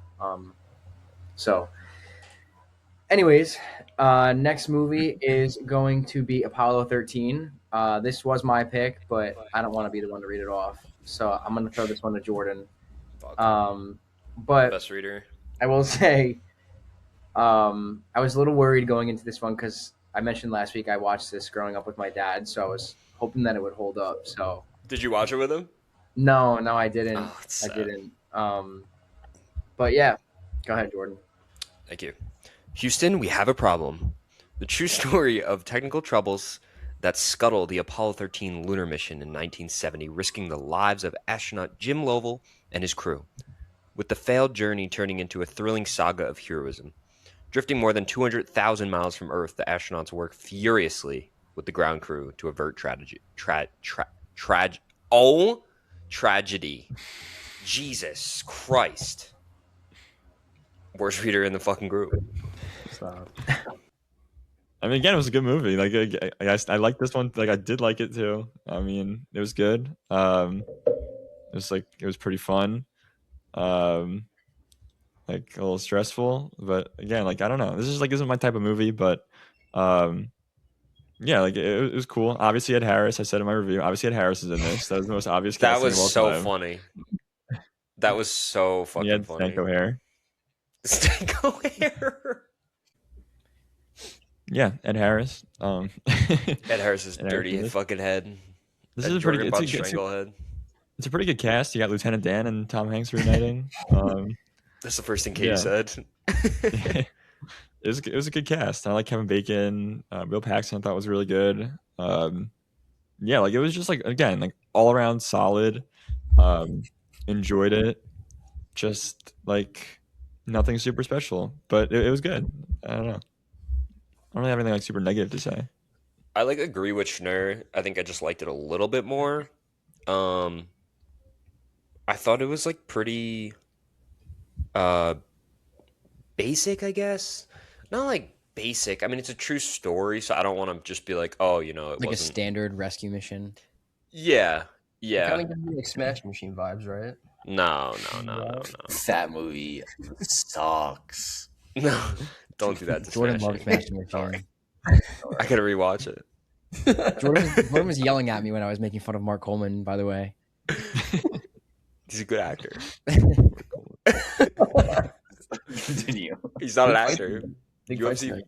So anyways, next movie is going to be Apollo 13. This was my pick, but I don't want to be the one to read it off. So I'm going to throw this one to Jordan. But best reader. I will say, I was a little worried going into this one because I mentioned last week I watched this growing up with my dad, so I was hoping that it would hold up. So did you watch it with him? No, I didn't. Oh, I didn't. But yeah, go ahead, Jordan. Thank you. Houston, we have a problem. The true story of technical troubles that scuttled the Apollo 13 lunar mission in 1970, risking the lives of astronaut Jim Lovell and his crew, with the failed journey turning into a thrilling saga of heroism. Drifting more than 200,000 miles from Earth, the astronauts work furiously with the ground crew to avert tragedy. Tragedy. Jesus Christ. Worst reader in the fucking group. Stop. I mean, again, it was a good movie. I liked this one. I did like it too. I mean, it was good. It was pretty fun. A little stressful, but again, I don't know. This isn't my type of movie, but it was cool. Obviously, Ed Harris. I said in my review. Obviously, Ed Harris is in this. That was the most obvious. That was so funny. That was so fucking funny. Stanko hair. Stanko hair. Yeah, Ed Harris. Ed Harris's dirty fucking head. This is a pretty good stranglehead. It's a pretty good cast. You got Lieutenant Dan and Tom Hanks reuniting. That's the first thing Katie said. It was a good cast. I like Kevin Bacon. Bill Paxton I thought was really good. It was just again all around solid. Enjoyed it. Just nothing super special, but it was good. I don't know. I don't really have anything super negative to say. I agree with Schnurr. I think I just liked it a little bit more. I thought it was pretty basic, I guess. Not basic. I mean, it's a true story, so I don't want to just be it wasn't a standard rescue mission. Yeah. Kind of gives me Smash Machine vibes, right? No. That movie sucks. No, don't do that to Jordan loves Smash Machine. Sorry. I gotta rewatch it. Jordan was yelling at me when I was making fun of Mark Coleman, by the way. He's a good actor. Continue. He's not an actor. Big fight tonight.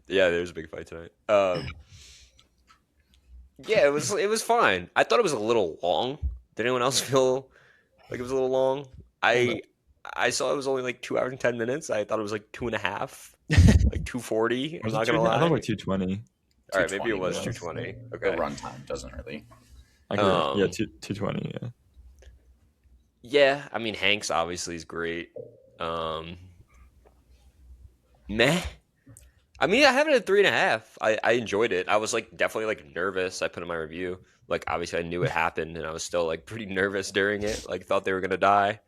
Yeah, there's a big fight tonight. Yeah, it was fine. I thought it was a little long. Did anyone else feel like it was a little long? I saw it was only 2 hours and 10 minutes. I thought it was 2.5, 2:40. I'm not gonna lie. I thought 2:20. All right, maybe it was 2:20. Okay. The runtime doesn't really. 2:20. Yeah. Yeah, I mean Hanks obviously is great. Meh. I mean, I have it at 3.5. I enjoyed it. I was like definitely like nervous. I put in my review. Like obviously I knew it happened, and I was still like pretty nervous during it. Like thought they were gonna die,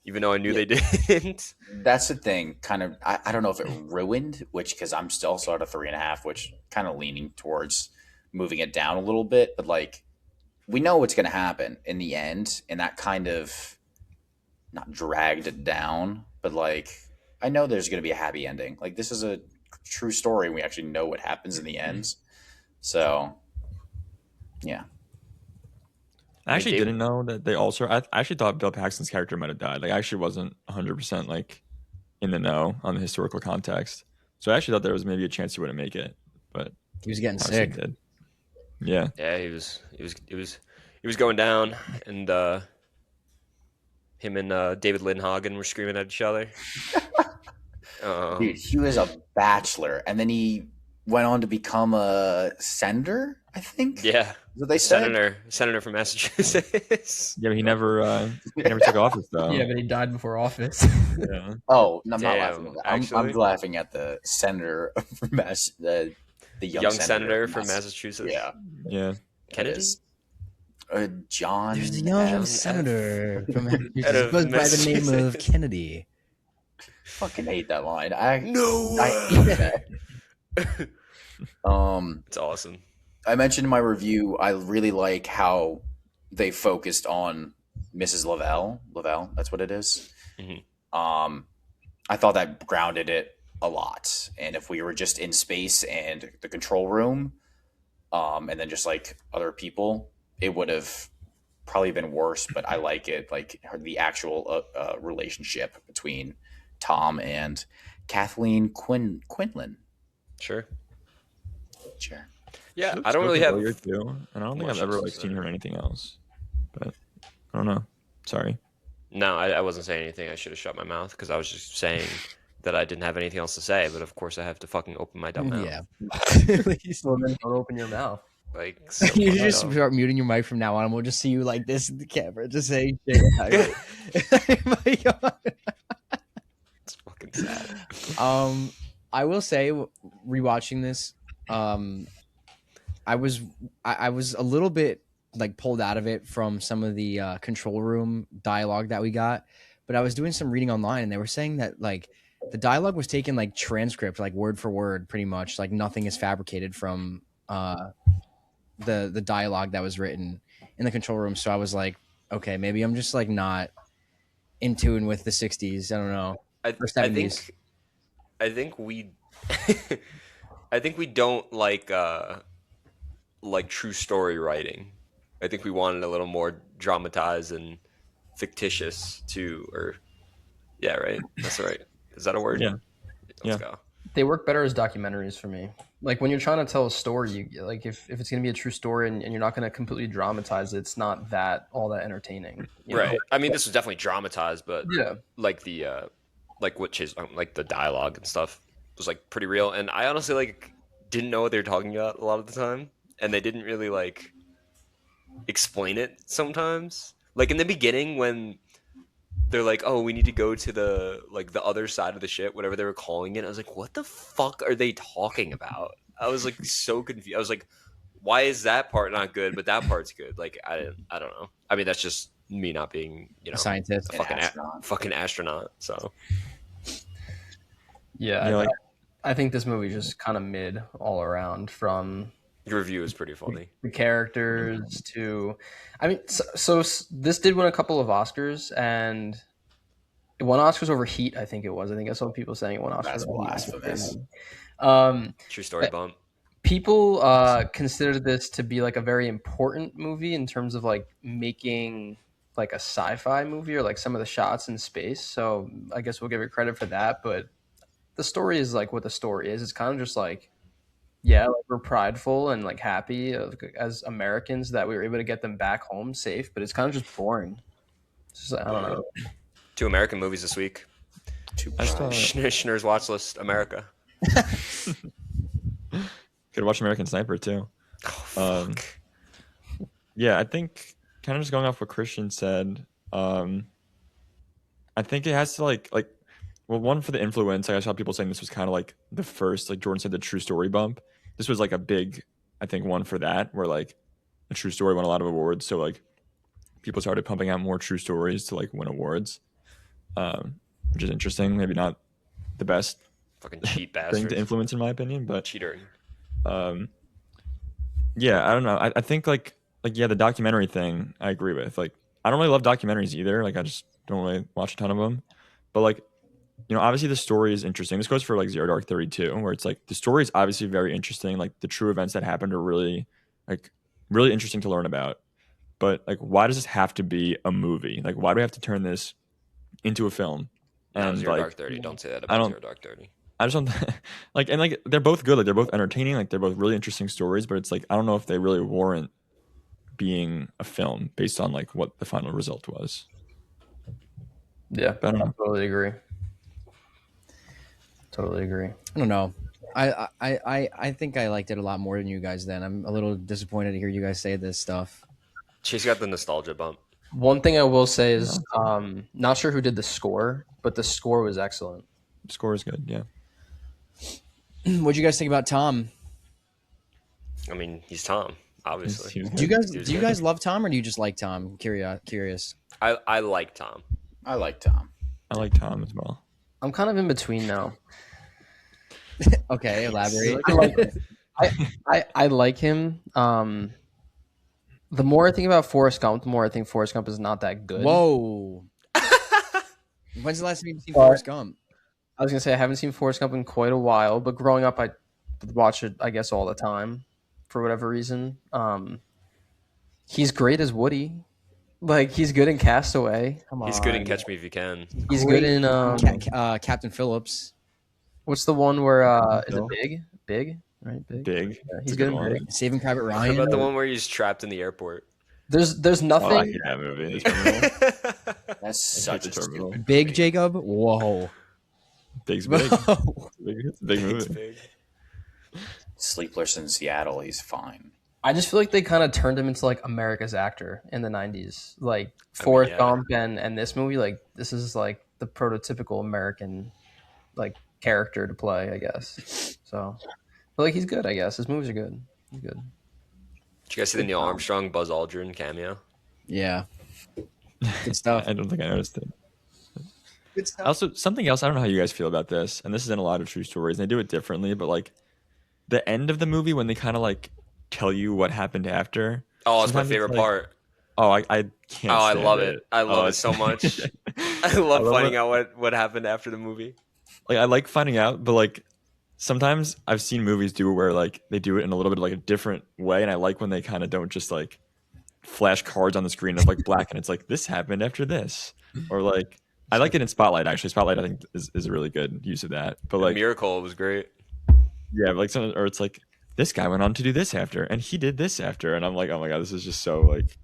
even though I knew they didn't. That's the thing. Kind of, I don't know if it ruined, because I'm still also at a 3.5, which kind of leaning towards moving it down a little bit. But like, we know what's going to happen in the end, and that kind of not dragged it down, but like, I know there's going to be a happy ending. Like, this is a true story, and we actually know what happens in the ends. So, yeah. I actually didn't know that they also. I actually thought Bill Paxton's character might have died. Like, I actually wasn't 100% like in the know on the historical context. So I actually thought there was maybe a chance he wouldn't make it, but he was getting sick. Did. Yeah. Yeah, he was going down, and him and David Lindhagen were screaming at each other. Dude, he was a bachelor, and then he went on to become a senator, I think. Yeah, what they said? Senator from Massachusetts. Yeah, but he never took office though. Yeah, but he died before office. Yeah. Oh, no, I'm not laughing at that. I'm laughing at the senator from the young senator from Massachusetts. Yeah, yeah. Kennedy. John. There's a young senator from Massachusetts goes by the name of Kennedy. Fucking hate that line. I hate that. It's awesome. I mentioned in my review, I really like how they focused on Mrs. Lavelle. Lavelle, that's what it is. Mm-hmm. I thought that grounded it a lot. And if we were just in space and the control room, and then just like other people, it would have probably been worse. But I like it, like the actual relationship between Tom and Kathleen Quinlan. Sure. Yeah, I don't really have. Too, and I don't think I've ever like seen her in anything else. But I don't know. Sorry. No, I wasn't saying anything. I should have shut my mouth because I was just saying that I didn't have anything else to say. But of course, I have to fucking open my dumb mouth. Yeah. Well, then don't open your mouth. Like so you should just start muting your mic from now on, and we'll just see you like this in the camera, just saying shit. Oh my God. It's fucking sad. I will say, rewatching this, I was a little bit like pulled out of it from some of the control room dialogue that we got, but I was doing some reading online, and they were saying that like the dialogue was taken like transcript, like word for word, pretty much. Like nothing is fabricated from the dialogue that was written in the control room. So I was like, okay, maybe I'm just like not in tune with the 60s. I don't know. I think we I think we don't like true story writing. I think we wanted a little more dramatized and fictitious too, or yeah, right? That's right. Is that a word? Yeah. Let's go. They work better as documentaries for me. Like when you're trying to tell a story, like if it's going to be a true story and you're not going to completely dramatize it, it's not all that entertaining. Right. Know? I mean, this was definitely dramatized, but yeah, like the like what Chase, like the dialogue and stuff was like pretty real. And I honestly like didn't know what they were talking about a lot of the time, and they didn't really like explain it sometimes. Like in the beginning when they're like, oh, we need to go to the other side of the ship, whatever they were calling it. I was like, what the fuck are they talking about? I was like so confused. I was like, why is that part not good, but that part's good? Like, I don't know. I mean, that's just me not being, a scientist, a fucking astronaut. So, yeah, I think this movie just kind of mid all around from. Your review is pretty funny. The characters to, I mean, so this did win a couple of Oscars, and it won Oscars over Heat. I think it was. I think I saw people saying it won Oscars. That's blasphemous. True story bump. People consider this to be like a very important movie in terms of like making like a sci-fi movie or like some of the shots in space. So I guess we'll give it credit for that. But the story is like what the story is. It's kind of just like. Yeah, like we're prideful and like happy as Americans that we were able to get them back home safe, but it's kind of just boring. It's just, I don't know. 2 American movies this week. Schneer's Watchlist, America. Could watch American Sniper too. Oh, yeah, I think kind of just going off what Christian said. I think it has to like well, one for the influence. I saw people saying this was kind of like the first, like Jordan said, the true story bump. This was like a big, I think, one for that, where like a true story won a lot of awards. So like people started pumping out more true stories to like win awards, which is interesting. Maybe not the best Fucking cheat thing bastard. to influence, in my opinion, but Cheater. Yeah, I don't know. I think like yeah, the documentary thing I agree with. Like, I don't really love documentaries either. Like, I just don't really watch a ton of them. But like, you know, obviously the story is interesting. This goes for like Zero Dark 32, where it's like the story is obviously very interesting. Like the true events that happened are really interesting to learn about. But like, why does this have to be a movie? Like, why do we have to turn this into a film? And Zero like, Dark 30. Don't say that about Zero Dark 30. I just don't like, and like they're both good. Like they're both entertaining. Like they're both really interesting stories. But it's like I don't know if they really warrant being a film based on like what the final result was. Yeah, I don't know. Totally agree. I don't know. I think I liked it a lot more than you guys. Then I'm a little disappointed to hear you guys say this stuff. Chase got the nostalgia bump. One thing I will say is, not sure who did the score, but the score was excellent. The score is good. Yeah. What'd you guys think about Tom? I mean, he's Tom, obviously. Do you guys love Tom, or do you just like Tom? Curious. I like Tom. I like Tom. I like Tom as well. I'm kind of in between now. Okay, elaborate. I like him. The more I think about Forrest Gump, the more I think Forrest Gump is not that good. Whoa. When's the last time you've seen Forrest Gump? I was gonna say I haven't seen Forrest Gump in quite a while, but growing up I watch it, I guess, all the time for whatever reason. He's great as Woody. Like he's good in Castaway. He's good in Catch Me If You Can. He's good in Captain Phillips. What's the one where is it Big? Right, Big. Yeah, he's good in Big. Saving Private What Ryan. about the one where he's trapped in the airport? There's nothing. Oh, I hate that movie. That's such a stupid Big movie. Jacob. Whoa. Big's big. It's a big movie. It's big. Sleepless in Seattle. He's fine. I just feel like they kind of turned him into like America's actor in the 90s. Like Forrest Gump and this movie, like this is like the prototypical American like character to play, I guess. So, but like he's good, I guess. His movies are good. He's good. Did you guys see the Neil Armstrong, Buzz Aldrin cameo? Yeah. Good stuff. I don't think I noticed it. Good stuff. Also, something else, I don't know how you guys feel about this, and this is in a lot of true stories, and they do it differently, but like the end of the movie when they kind of like tell you what happened after. Oh, it's my favorite part. Oh, I can't. Oh, I love it. I love it so much. I love finding out what happened after the movie. Like I like finding out, but like sometimes I've seen movies do where like they do it in a little bit of like a different way, and I like when they kind of don't just like flash cards on the screen of like black and it's like this happened after this, or like I like it in Spotlight actually. Spotlight I think is a really good use of that. But like Miracle was great. Yeah, but like or it's like this guy went on to do this after, and he did this after, and I'm like, oh my god, this is just so like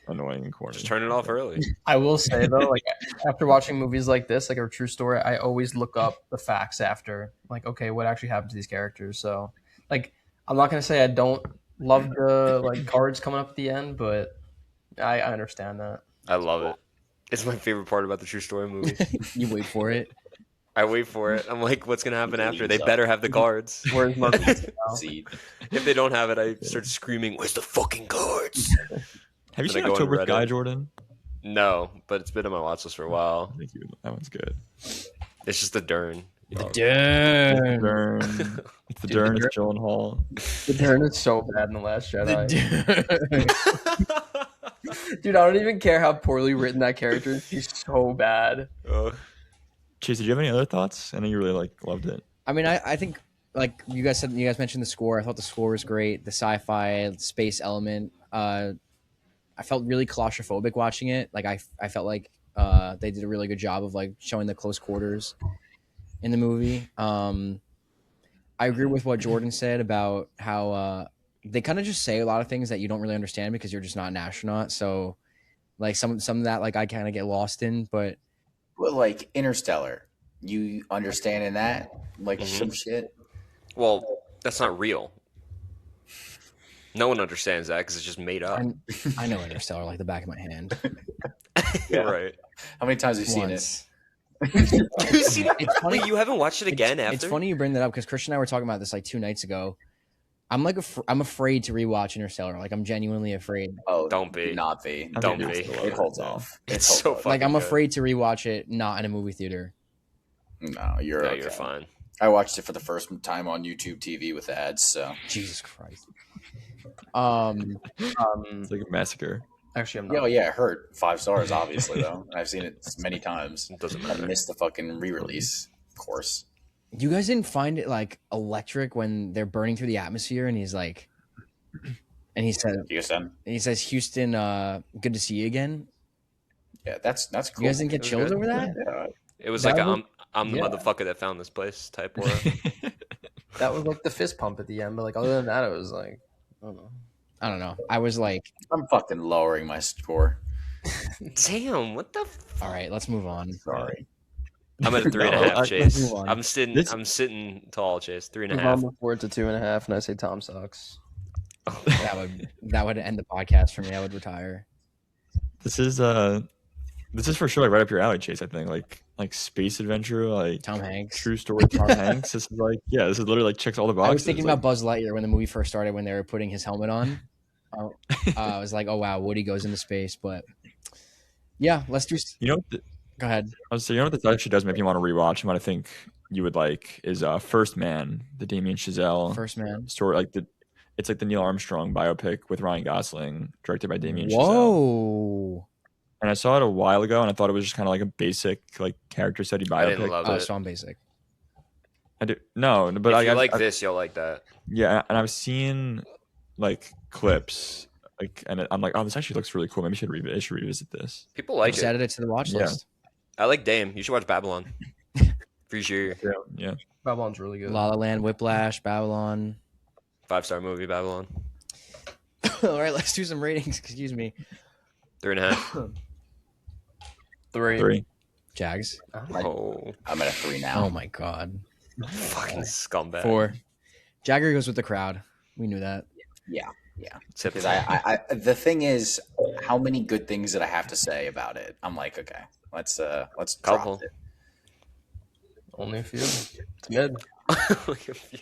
annoying and corny. Just turn it off early. I will say though, like after watching movies like this, like a true story, I always look up the facts after, like, okay, what actually happened to these characters. So, like, I'm not gonna say I don't love the like cards coming up at the end, but I understand that. I love it. It's my favorite part about the true story movie. You wait for it. I wait for it. I'm like, what's gonna happen after? They better have the cards. Where's my If they don't have it, I start screaming, "Where's the fucking cards?" Have you Then seen I go on October Reddit. Sky, Jordan? No, but it's been on my watch list for a while. I think that one's good. It's just the Dern. Dern. It's the Dern. It's Gyllenhaal. The Dern is so bad in The Last Jedi. Dude, I don't even care how poorly written that character is. He's so bad. Chase, did you have any other thoughts? I know you really loved it. I mean, I think like you guys mentioned the score. I thought the score was great. The sci-fi space element. I felt really claustrophobic watching it. Like I felt like they did a really good job of like showing the close quarters in the movie. I agree with what Jordan said about how they kind of just say a lot of things that you don't really understand because you're just not an astronaut. So like some of that like I kind of get lost in, but like Interstellar, you understand in that like some shit. Well, that's not real. No one understands that because it's just made up. I know Interstellar like the back of my hand. Yeah. Right. How many times have you seen it? Once. It's funny. Wait, you haven't watched it again after? It's funny you bring that up because Christian and I were talking about this like 2 nights ago. I'm like I'm afraid to rewatch Interstellar. Like I'm genuinely afraid. Oh, Don't be. Not be. Don't be. It holds off. It's so fucking Like I'm good. afraid to rewatch it not in a movie theater. No, you're okay. You're fine. I watched it for the first time on YouTube TV with ads. So Jesus Christ. It's like a massacre. Actually, I'm not. Oh yeah, it hurt. 5 stars, obviously though. I've seen it many times. It doesn't I matter. missed the fucking re-release, of course. You guys didn't find it like electric when they're burning through the atmosphere and he's like, and he said, Houston. Houston, good to see you again. Yeah, that's cool. You guys didn't get It was chills good. over that? Yeah. It was That like was- I'm the yeah. motherfucker that found this place type aura. That was like the fist pump at the end, but like other than that, it was like I don't know. I don't know. I was like, I'm fucking lowering my score. Damn, what the? all right, let's move on. Sorry. I'm at a 3.5, let's Chase. move on. I'm sitting. This- I'm sitting tall, Chase. 3.5. Move on before it's a 2.5, and I say Tom sucks. That would end the podcast for me. I would retire. This is for sure like right up your alley, Chase. I think like space adventure, like Tom Hanks. true story Tom Hanks. This is like this is literally like checks all the boxes. I was thinking like, about Buzz Lightyear when the movie first started when they were putting his helmet on. I was like, oh wow, Woody goes into space, but yeah, let's do. you know what Go ahead. I was saying, you know what this actually does make me want to rewatch, and what I think you would like is First Man, the Damien Chazelle First Man. story. It's like the Neil Armstrong biopic with Ryan Gosling, directed by Damien Chazelle. Whoa. And I saw it a while ago, and I thought it was just kind of like a basic like character study I didn't biopic. love Oh, it. so I'm basic. I do no, but If you I like this, you'll like that. yeah, and I've seen like clips, like, and I'm like, oh, this actually looks really cool. Maybe I should revisit this. People like Just it. added it to the watch Yeah. list. I like Dame. You should watch Babylon. For sure. Yeah. Babylon's really good. La La Land, Whiplash, Babylon. 5-star movie, Babylon. All right, let's do some ratings. Excuse me. 3.5. 3. Jags. Oh, I'm at a 3 now. Oh my god. fucking scumbag. 4. Jagger goes with the crowd. We knew that. Tip. Because I the thing is, how many good things did I have to say about it? I'm like, okay, let's Couple. drop it. Only a few. It's good.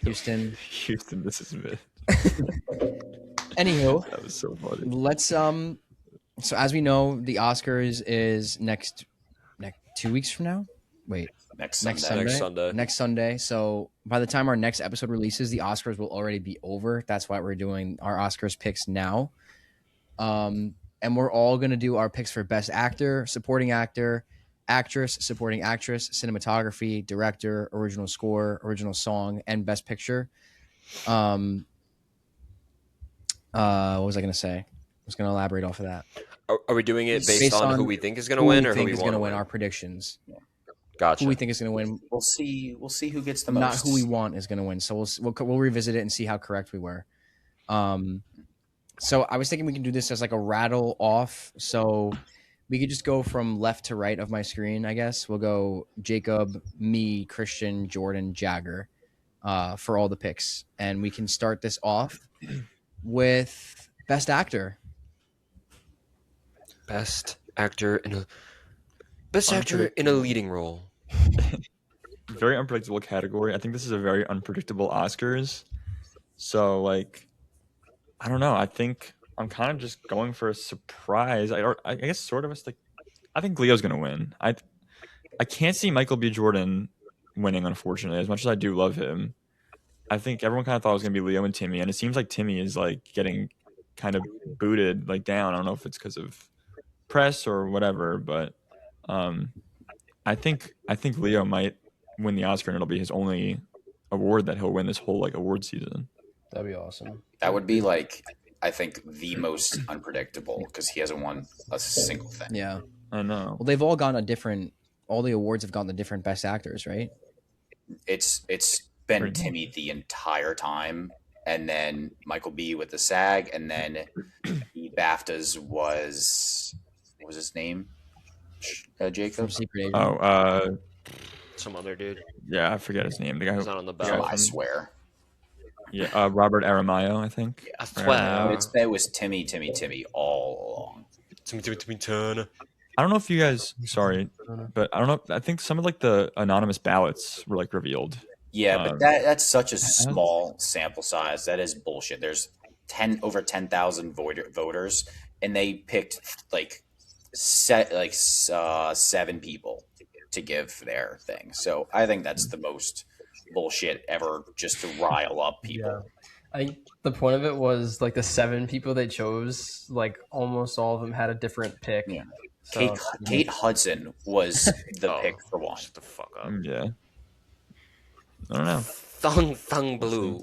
Houston. Houston, this is myth. Anywho, That was so funny. let's so as we know, the Oscars is next 2 weeks from now. Wait, Next next Sunday. Sunday. Next Sunday. Next Sunday. So by the time our next episode releases, the Oscars will already be over. That's why we're doing our Oscars picks now. And we're all gonna do our picks for Best Actor, Supporting Actor, Actress, Supporting Actress, Cinematography, Director, Original Score, Original Song, and Best Picture. What was I gonna say? I was gonna elaborate off of that. Are we doing it based, Based on on who we think is going to Who win, we or who think we is want gonna to win? Our predictions. Gotcha. Who we think is gonna win. We'll see who gets the Not most. who we want is going to win. So we'll revisit it and see how correct we were. So I was thinking we can do this as like a rattle off. So we could just go from left to right of my screen. I guess we'll go Jacob, me, Christian, Jordan, Jagger, for all the picks, and we can start this off with Best Actor. Best actor in a leading role. Very unpredictable category. I think this is a very unpredictable Oscars. So like, I don't know. I think I'm kind of just going for a surprise. I guess sort of. I think Leo's gonna win. I can't see Michael B. Jordan winning, unfortunately. As much as I do love him, I think everyone kind of thought it was gonna be Leo and Timmy, and it seems like Timmy is like getting kind of booted like down. I don't know if it's because of press or whatever, but I think Leo might win the Oscar, and it'll be his only award that he'll win this whole like award season. That'd be awesome. That would be like, I think, the most unpredictable because he hasn't won a single thing. Yeah. I know. Well, they've all gone a different. All the awards have gone to different Best Actors, right? It's been Pretty much. Timmy the entire time, and then Michael B with the SAG, and then the BAFTAs was what was his name? From Jacob. Secret Agent. Oh, Some other dude. yeah, I forget his name. The guy He's who, not on the Yeah, Oh, ballot. I swear. yeah, Robert Aramayo, I think. I Right. swear. It was Timmy all along. Timmy Turner. I don't know if you guys, sorry, but I don't know. I think some of like the anonymous ballots were like revealed. Yeah, but that's such a small sample size. That is bullshit. There's over 10,000 voters, and they picked like 7 people to give their thing. So I think that's the most bullshit ever, just to rile up people. Yeah. I think the point of it was like the 7 people they chose, like almost all of them had a different pick. Yeah. So, Kate Hudson was the pick for one. Shut the fuck up. Yeah. I don't know. Thung Blue.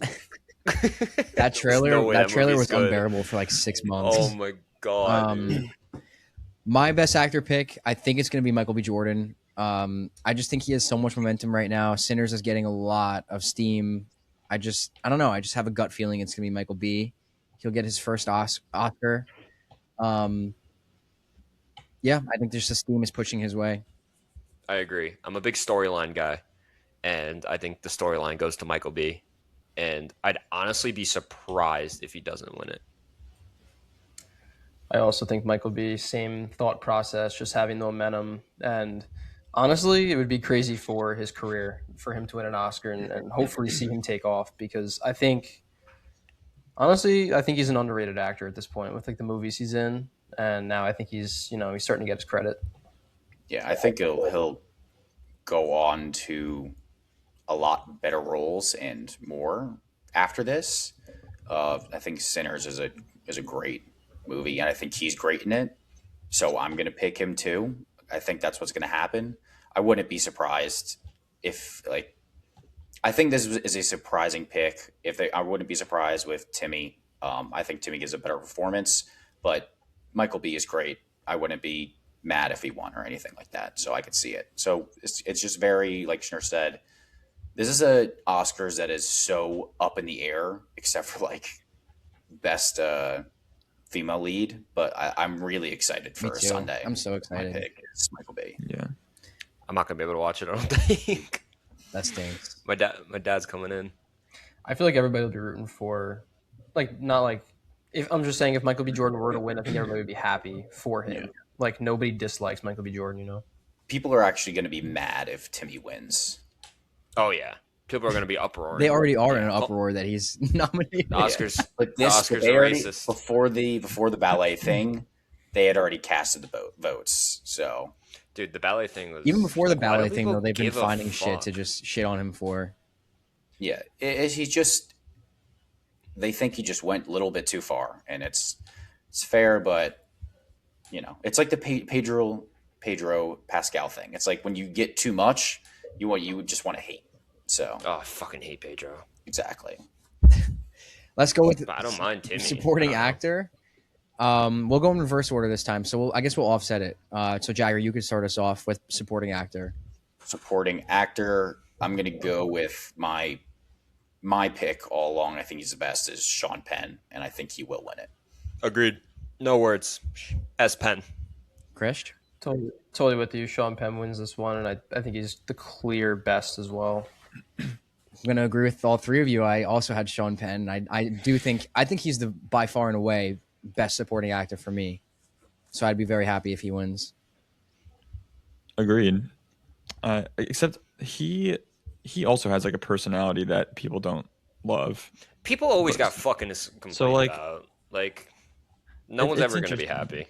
That trailer was unbearable for like 6 months. Oh my god. Dude. My best actor pick, I think it's going to be Michael B. Jordan. I just think he has so much momentum right now. Sinners is getting a lot of steam. I don't know. I just have a gut feeling it's going to be Michael B. He'll get his first Oscar. Yeah, I think there's the steam is pushing his way. I agree. I'm a big storyline guy, and I think the storyline goes to Michael B. And I'd honestly be surprised if he doesn't win it. I also think Michael B. Same thought process, just having the momentum. And honestly, it would be crazy for his career for him to win an Oscar and hopefully see him take off, because I think he's an underrated actor at this point with like the movies he's in. And now I think he's starting to get his credit. Yeah, I think he'll go on to a lot better roles and more after this. I think Sinners is a great movie, and I think he's great in it. So I'm going to pick him too. I think that's what's going to happen. I wouldn't be surprised if I think this is a surprising pick. I wouldn't be surprised with Timmy. I think Timmy gives a better performance, but Michael B is great. I wouldn't be mad if he won or anything like that. So I could see it. So it's just very, like Schnur said, this is a Oscars that is so up in the air, except for like best female lead. But I'm really excited for Sunday. I'm so excited. My pick is Michael B. Yeah, I'm not gonna be able to watch it, I don't think. That stinks. My dad's coming in. I feel like everybody will be rooting for, like, not like, if I'm just saying if Michael B. Jordan were to win, I think everybody would be happy for him. Yeah. Like, nobody dislikes Michael B. Jordan, People are actually going to be mad if Timmy wins. Oh, yeah. People are going to be uproar. They already are in an uproar that he's nominated. Oscars. But the Oscars are racist. Before the ballet thing, they had already casted the votes. So, dude, the ballet thing was even before the ballet thing though. They've been finding shit to just shit on him for. Yeah, they think he just went a little bit too far, and it's fair, but it's like the Pedro Pascal thing. It's like when you get too much, you just want to hate. So, I fucking hate Pedro. Exactly. Let's go with. I don't mind Timmy. Supporting actor. We'll go in reverse order this time, so I guess we'll offset it. So Jagger, you could start us off with supporting actor. Supporting actor. I'm gonna go with my pick all along. I think he's the best is Sean Penn, and I think he will win it. Agreed. No words. S. Penn. Chris? Totally with you. Sean Penn wins this one, and I think he's the clear best as well. I'm going to agree with all three of you. I also had Sean Penn. I think he's the by far and away best supporting actor for me. So I'd be very happy if he wins. Agreed. Except he also has like a personality that people don't love. People always got fucking complaint about. Like, no one's ever going to be happy.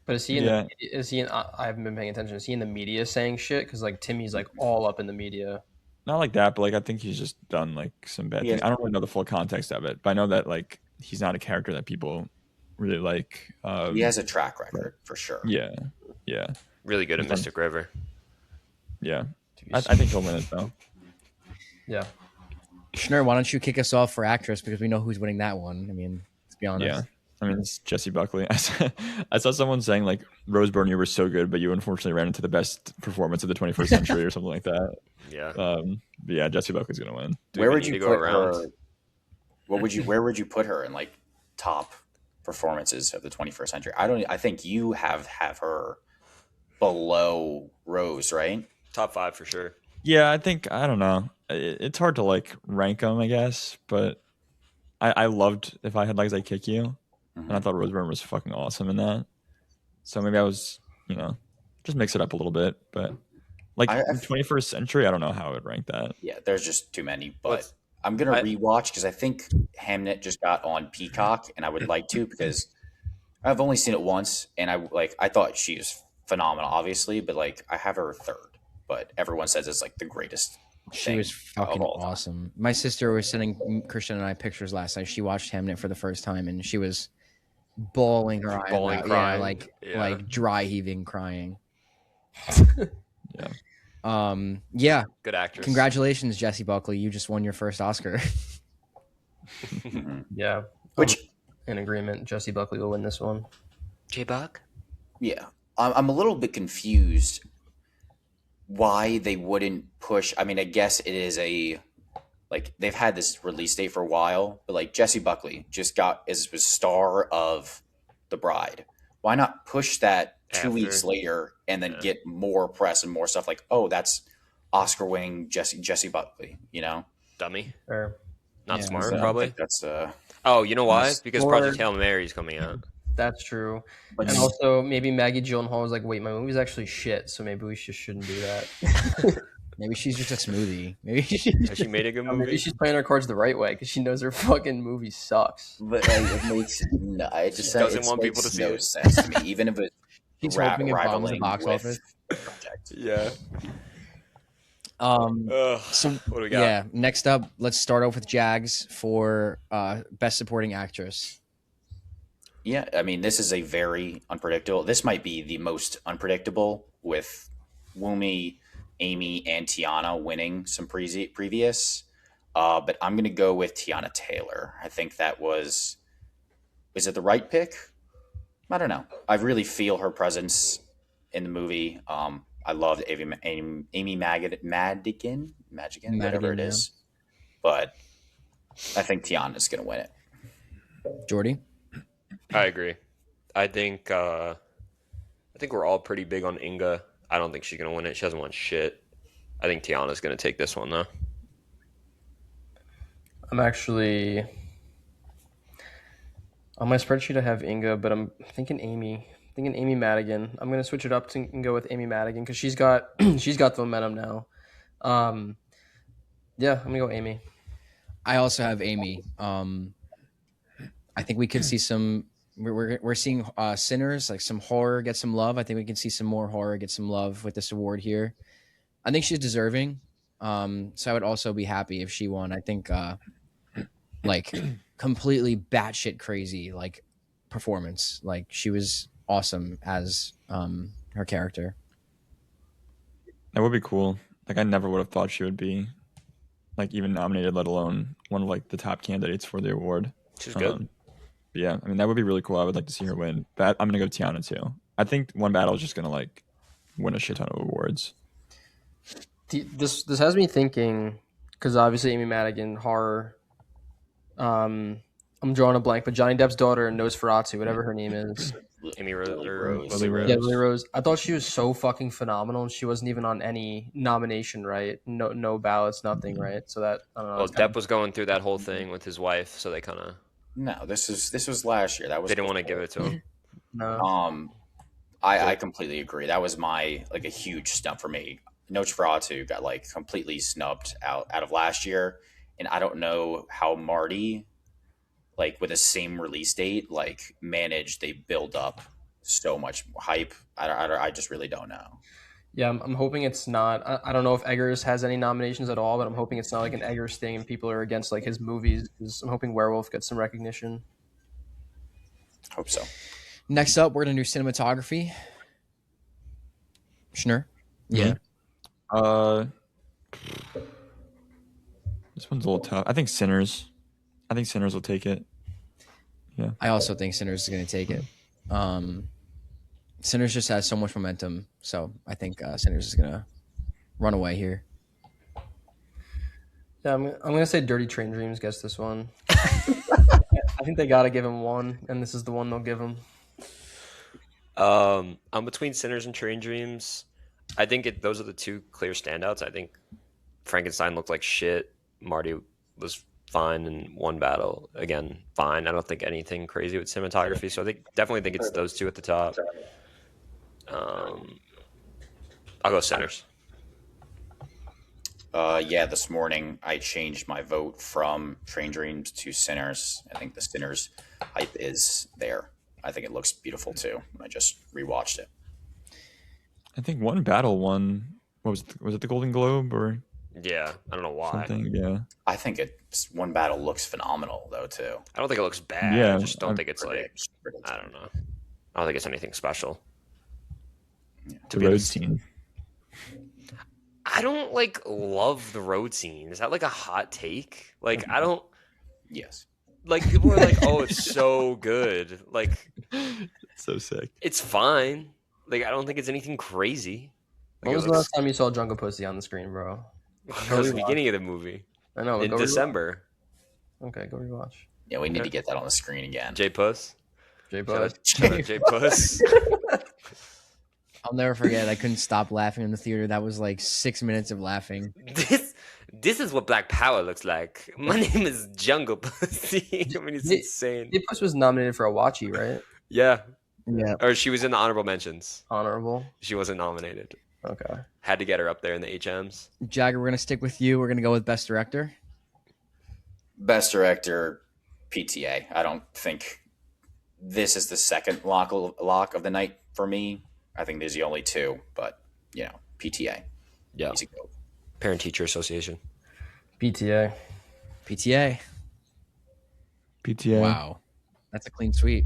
But is he I haven't been paying attention. Is he in the media saying shit? Because like Timmy's like all up in the media. Not like that, but like I think he's just done like some bad things. I don't really know the full context of it, but I know that like he's not a character that people really like. He has a track record for sure. Yeah. Really good at Mystic River. Yeah, I think he'll win it though. Yeah. Schnur, why don't you kick us off for actress, because we know who's winning that one. I mean, let's be honest. Yeah. I mean, it's Jessie Buckley. I saw someone saying like Rose Byrne, you were so good, but you unfortunately ran into the best performance of the 21st century or something like that. Yeah. But yeah, Jessie Buckley's gonna win. Where would you put her? Where would you put her in like top performances of the 21st century? I think you have her below Rose, right? Top 5 for sure. Yeah, I don't know. It's hard to like rank them, I guess, but I loved If I Had Legs I'd Kick You. And I thought Rose Byrne was fucking awesome in that. So maybe I was, just mix it up a little bit. But like I 21st Century, I don't know how I would rank that. Yeah, there's just too many. But I'm gonna rewatch because I think Hamnet just got on Peacock, and I would like to because I've only seen it once, and I thought she was phenomenal, obviously, but like I have her third, but everyone says it's like the greatest. She was fucking awesome. My sister was sending Christian and I pictures last night. She watched Hamnet for the first time, and she was bawling her eyes out. Crying. Like dry heaving, crying. Yeah. Good actress. Congratulations, Jessie Buckley. You just won your first Oscar. Yeah. Which, in agreement, Jessie Buckley will win this one. J-Buck? Yeah. I'm a little bit confused why they wouldn't push. I mean, I guess it is they've had this release date for a while, but like Jessie Buckley just was star of The Bride. Why not push that 2 weeks later and then get more press and more stuff like, oh, that's Oscar-winning Jessie Buckley, you know? Dummy. Not smart, probably. That's oh, you know why? Because Project Hail Mary is coming out. That's true. And also, maybe Maggie Gyllenhaal was like, wait, my movie's actually shit, so maybe we just shouldn't do that. Maybe she's just a smoothie. Maybe Has she made a good movie? Maybe she's playing her cards the right way because she knows her fucking movie sucks. But it makes it just doesn't want people to see no it. sense to me, even if it's she's hoping it bombs the box with office. Project. Yeah. So what do we got? yeah, next up, let's start off with Jags for Best Supporting Actress. Yeah, I mean, this is a very unpredictable. This might be the most unpredictable with Woomy, Amy, and Tiana winning some previous. But I'm going to go with Tiana Taylor. I think that was it the right pick? I don't know. I really feel her presence in the movie. I loved Amy Madigan, whatever it is. But I think Tiana's going to win it. Jordy? I agree. I think we're all pretty big on Inga. I don't think she's gonna win it. She hasn't won shit. I think Tiana's gonna take this one though. I'm actually on my spreadsheet. I have Inga, but I'm thinking Amy. Amy Madigan. I'm gonna switch it up and go with Amy Madigan because she's got the momentum now. Yeah, I'm gonna go Amy. I also have Amy. I think we could see some. We're seeing Sinners, like some horror get some love. I think we can see some more horror get some love with this award here. I think she's deserving. So I would also be happy if she won. I think like completely batshit crazy like performance. Like she was awesome as her character. That would be cool. Like I never would have thought she would be like even nominated, let alone one of like the top candidates for the award. She's good. Yeah, I mean that would be really cool. I would like to see her win. But I'm gonna go Tiana too. I think One Battle is just gonna like win a shit ton of awards. This has me thinking because obviously Amy Madigan horror. I'm drawing a blank, but Johnny Depp's daughter, Nosferatu, whatever her name is. Amy Rose. Lily Rose. Yeah, Lily Rose. I thought she was so fucking phenomenal, and she wasn't even on any nomination, right? No ballots, nothing, right? So that I don't know. Well, Depp was going through that whole thing with his wife, so they kind of. No, this was last year. That was they didn't want to give it to him. No. I completely agree. That was a huge snub for me. Nosferatu got like completely snubbed out of last year, and I don't know how Marty, like with the same release date, like managed they build up so much hype. I just really don't know. Yeah, I'm hoping it's not. I don't know if Eggers has any nominations at all, but I'm hoping it's not like an Eggers thing and people are against like his movies. I'm hoping Werewolf gets some recognition. Hope so. Next up, we're gonna do cinematography. Schnur? Yeah. This one's a little tough. I think Sinners will take it. Yeah. I also think Sinners is gonna take it. Sinners just has so much momentum, so I think Sinners is gonna run away here. Yeah, I'm gonna say Dirty Train Dreams gets this one. I think they gotta give him one, and this is the one they'll give him. I'm between Sinners and Train Dreams. I think those are the two clear standouts. I think Frankenstein looked like shit. Marty was fine in One Battle. Again, fine. I don't think anything crazy with cinematography. So I definitely think it's those two at the top. I'll go Sinners. Yeah, this morning I changed my vote from Train Dreams to Sinners. I think the Sinners hype is there. I think it looks beautiful too. I just rewatched it. I think One Battle won. Was it the Golden Globe or Yeah, I don't know why. something? Yeah. I think One Battle looks phenomenal though too. I don't think it looks bad. Yeah, I just don't think it's like, I don't know. I don't think it's anything special. The road scene. I don't like love the road scene. Is that like a hot take? Like I don't. Yes. Like people are like, oh, it's so good. Like So sick. it's fine. Like I don't think it's anything crazy. Like, When was the last time you saw Jungle Pussy on the screen, bro? That was the beginning of the movie. I know. In go December. Rewatch. Okay, go rewatch. Yeah, we need to get that on the screen again. J Puss. J Shout out- Bud. shout out J Puss. I'll never forget. I couldn't stop laughing in the theater. That was like 6 minutes of laughing. This is what Black Power looks like. My name is Jungle Pussy. I mean, it's insane. J Puss was nominated for a Watchy, right? Yeah. Yeah. Or she was in the honorable mentions. Honorable. She wasn't nominated. Okay. Had to get her up there in the HMs. Jagger, we're gonna stick with you. We're gonna go with best director. Best director, PTA. I don't think this is the second lock of the night for me. I think there's the only two, but PTA. Yeah. Easy go. Parent Teacher Association. PTA. PTA. PTA. Wow, that's a clean sweep.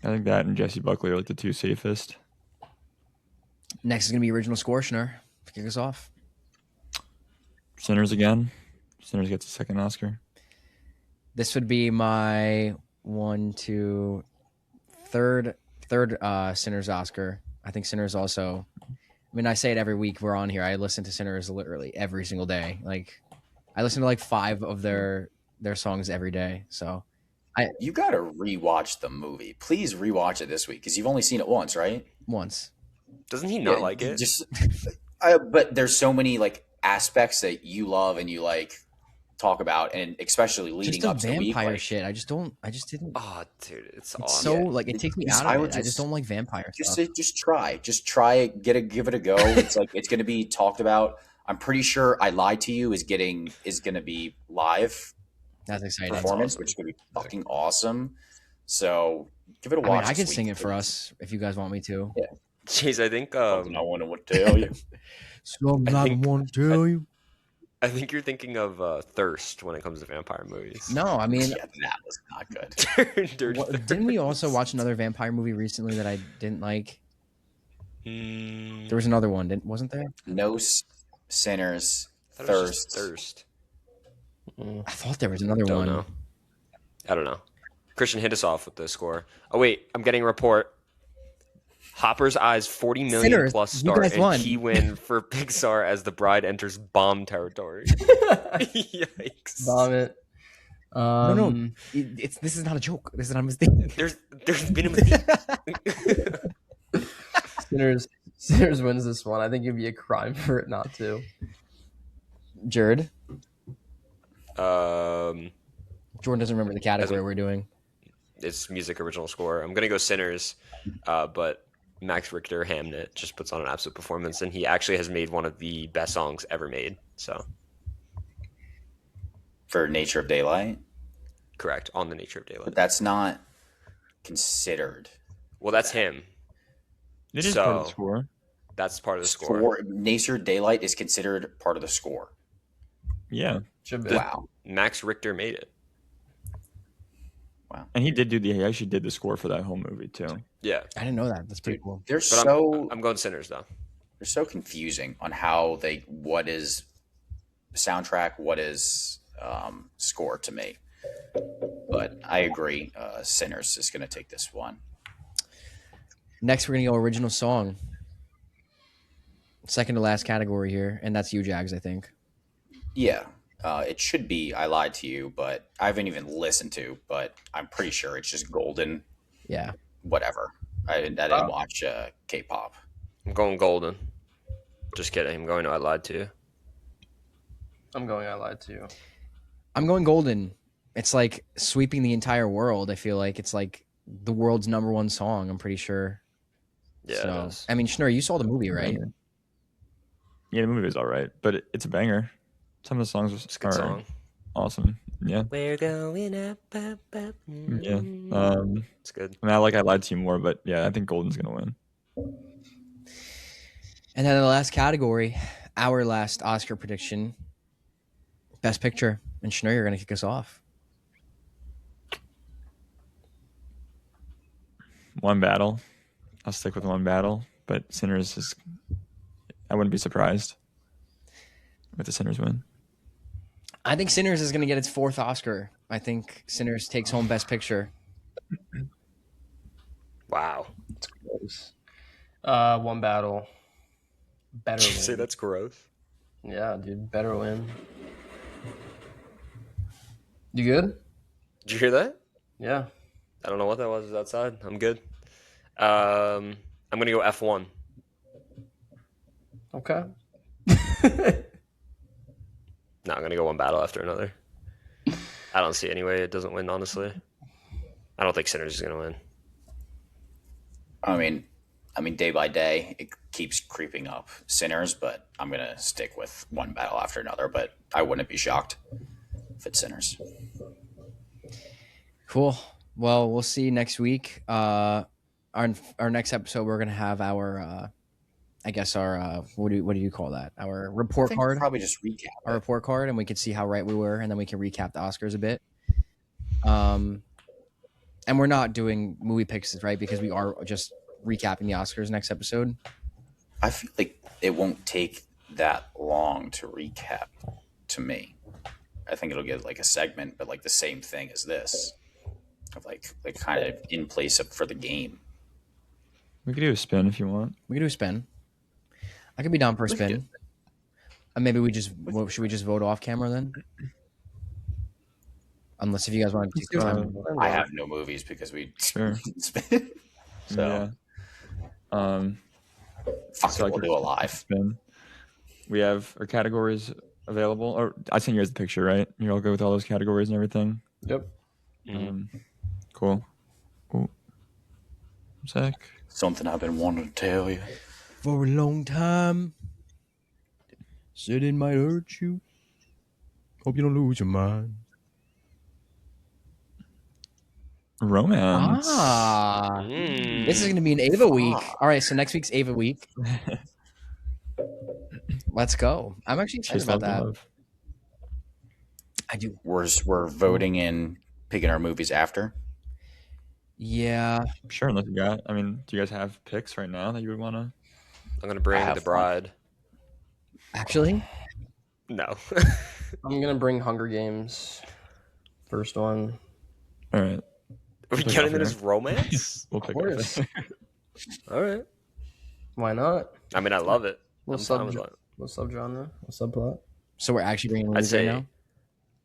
I think that and Jesse Buckley are like the two safest. Next is gonna be original score, Schnur. Kick us off. Sinners again. Sinners gets a second Oscar. This would be my third Sinners Oscar. I think Sinners also. I mean, I say it every week we're on here. I listen to Sinners literally every single day. Like, I listen to like 5 of their songs every day. So, You got to rewatch the movie. Please rewatch it this week because you've only seen it once, right? once. Doesn't he not like it? But there's so many like aspects that you love and you like talk about, and especially leading Just the up to the week. vampire Like, shit. I just didn't. Oh, dude, it's It's awesome. so like it takes me out I of would it. I just just- don't like vampire stuff. just try it. Give it a go. It's like it's going to be talked about. I'm pretty sure I Lied to You is going to be live That's exciting. performance, awesome. which is going to be fucking awesome. So give it a I watch. mean, I this could sing week, it for please. us if you guys want me to. Jeez, I think I don't know what to tell you. Something I I think- want to tell you. I think you're thinking of Thirst when it comes to vampire movies. No, I mean, Yeah, that was not good. Dirty didn't we also Thirst. watch another vampire movie recently that I didn't like? Mm, There was another one, wasn't there? No Sinners, I thought it was just Thirst. Thirst. I thought there was another Don't one. know. I don't know. Christian, hit us off with the score. Oh wait, I'm getting a report. Hopper's Eyes 40 million Sinners, plus you star guys and won. key win for Pixar as the bride enters bomb territory. Yikes. Bomb it. No. This is not a joke. This is not a mistake. There's been a mistake. Sinners wins this one. I think it'd be a crime for it not to. Jared. Um, Jordan doesn't remember the category we're doing. it's music original score. I'm gonna go Sinners, but Max Richter Hamnet just puts on an absolute performance, and he actually has made one of the best songs ever made. So For Nature of Daylight, correct on the Nature of Daylight. but that's not considered. Well, that's him. It is part of the So- score. That's part of the score. Nature of Daylight is considered part of the score. Yeah. Should be. The- Wow. Max Richter made it. And he actually did the score for that whole movie too. Yeah, I didn't know that. That's pretty cool. They're but I'm going Sinners though. they're so confusing on how what is soundtrack, what is score to me. But I agree. Sinners is going to take this one. Next, we're gonna go original song. Second to last category here, and that's you, Jags. I think. Yeah, it should be I Lied to You, but I haven't even listened to. But I'm pretty sure it's just Golden. Yeah. Whatever. I didn't watch K-pop. I'm going Golden. Just kidding. I'm going to I Lied to You. I'm going. I lied to you. I'm going Golden. It's like sweeping the entire world. I feel like it's like the world's #1 song. I'm pretty sure. Yeah. So I mean, Schnurr, you saw the movie, right? Yeah, the movie was all right, but it's a banger. Some of the songs It's a good song. Awesome. Yeah. We're going up. Yeah. It's good. I mean, I Lied to You more, but yeah, I think Golden's gonna win. And then the last category, our last Oscar prediction, Best Picture. And Schnurr, you're going to kick us off. One Battle. I'll stick with One Battle, but Sinners is. I wouldn't be surprised if the Sinners win. I think Sinners is going to get its 4th Oscar. I think Sinners takes home Best Picture. Wow. It's gross. One Battle. Better Did you win. say that's gross? Yeah, dude. Better win. You good? Did you hear that? Yeah. I don't know what that was outside. I'm good. I'm gonna go F1. Okay. No, I'm gonna go one battle after another. I don't see any way it doesn't win, honestly. I don't think Sinners is gonna win. I mean, day by day, it keeps creeping up Sinners, but I'm gonna stick with One Battle After Another. But I wouldn't be shocked if it's Sinners. Cool. Well, we'll see you next week. Our next episode, we're gonna have our, I guess our what do you call that? Our report card. Probably just recap Our it. report card, and we can see how right we were, and then we can recap the Oscars a bit. And we're not doing movie picks, right? Because we are just recapping the Oscars next episode. I feel like it won't take that long to recap. To me, I think it'll get like a segment, but like the same thing as this, of like kind of in place for the game. We could do a spin if you want. We can do a spin. I could be down for a spin. And maybe should we just vote off camera then? Unless if you guys want to take some time. I have no movies because we Sure. spin. So yeah. fuck So it, we'll do a live. Spin. We have our categories available. Or I sent you guys the picture, right? You're all good with all those categories and everything. Yep. Cool. Ooh. Sec. Something I've been wanting to tell you. For a long time. Said it might hurt you. Hope you don't lose your mind. Romance. This is going to be an Ava week. All right, so next week's Ava week. Let's go. I'm actually excited Chase about Love that. Love. I do. We're voting and picking our movies after. Yeah. Sure, unless you got. I mean, do you guys have picks right now that you would want to? I'm gonna bring have The Bride. Actually, No. I'm gonna bring Hunger Games. First one. All right. Are we Pick counting off it as romance? We'll pick course. it. All right. Why not? I mean, I love it. What I'm fine with that. subgenre? What subplot? so we're actually bringing I'd movies right say, now.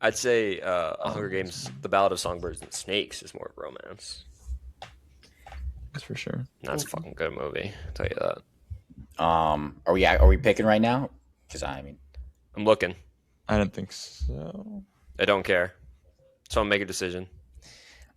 I'd say, Hunger Games: The Ballad of Songbirds and Snakes is more romance. That's for sure. That's a fucking good movie. I'll tell you that. Are we picking right now? Because I'm looking. I don't think so. I don't care. So I'll make a decision.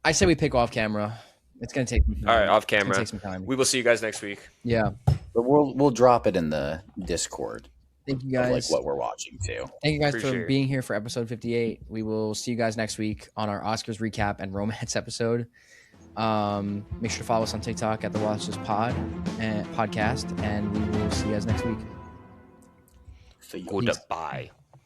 I say we pick off camera. It's going to take some time. All right, off It's gonna camera. take some time. We will see you guys next week. Yeah. but we'll drop it in the Discord. Thank you Of, like guys. what we're watching too. Thank you guys Appreciate for it. being here for episode 58. We will see you guys next week on our Oscars recap and romance episode. Make sure to follow us on TikTok at the Watchlist podcast, and we will see you guys next week. So you- Goodbye.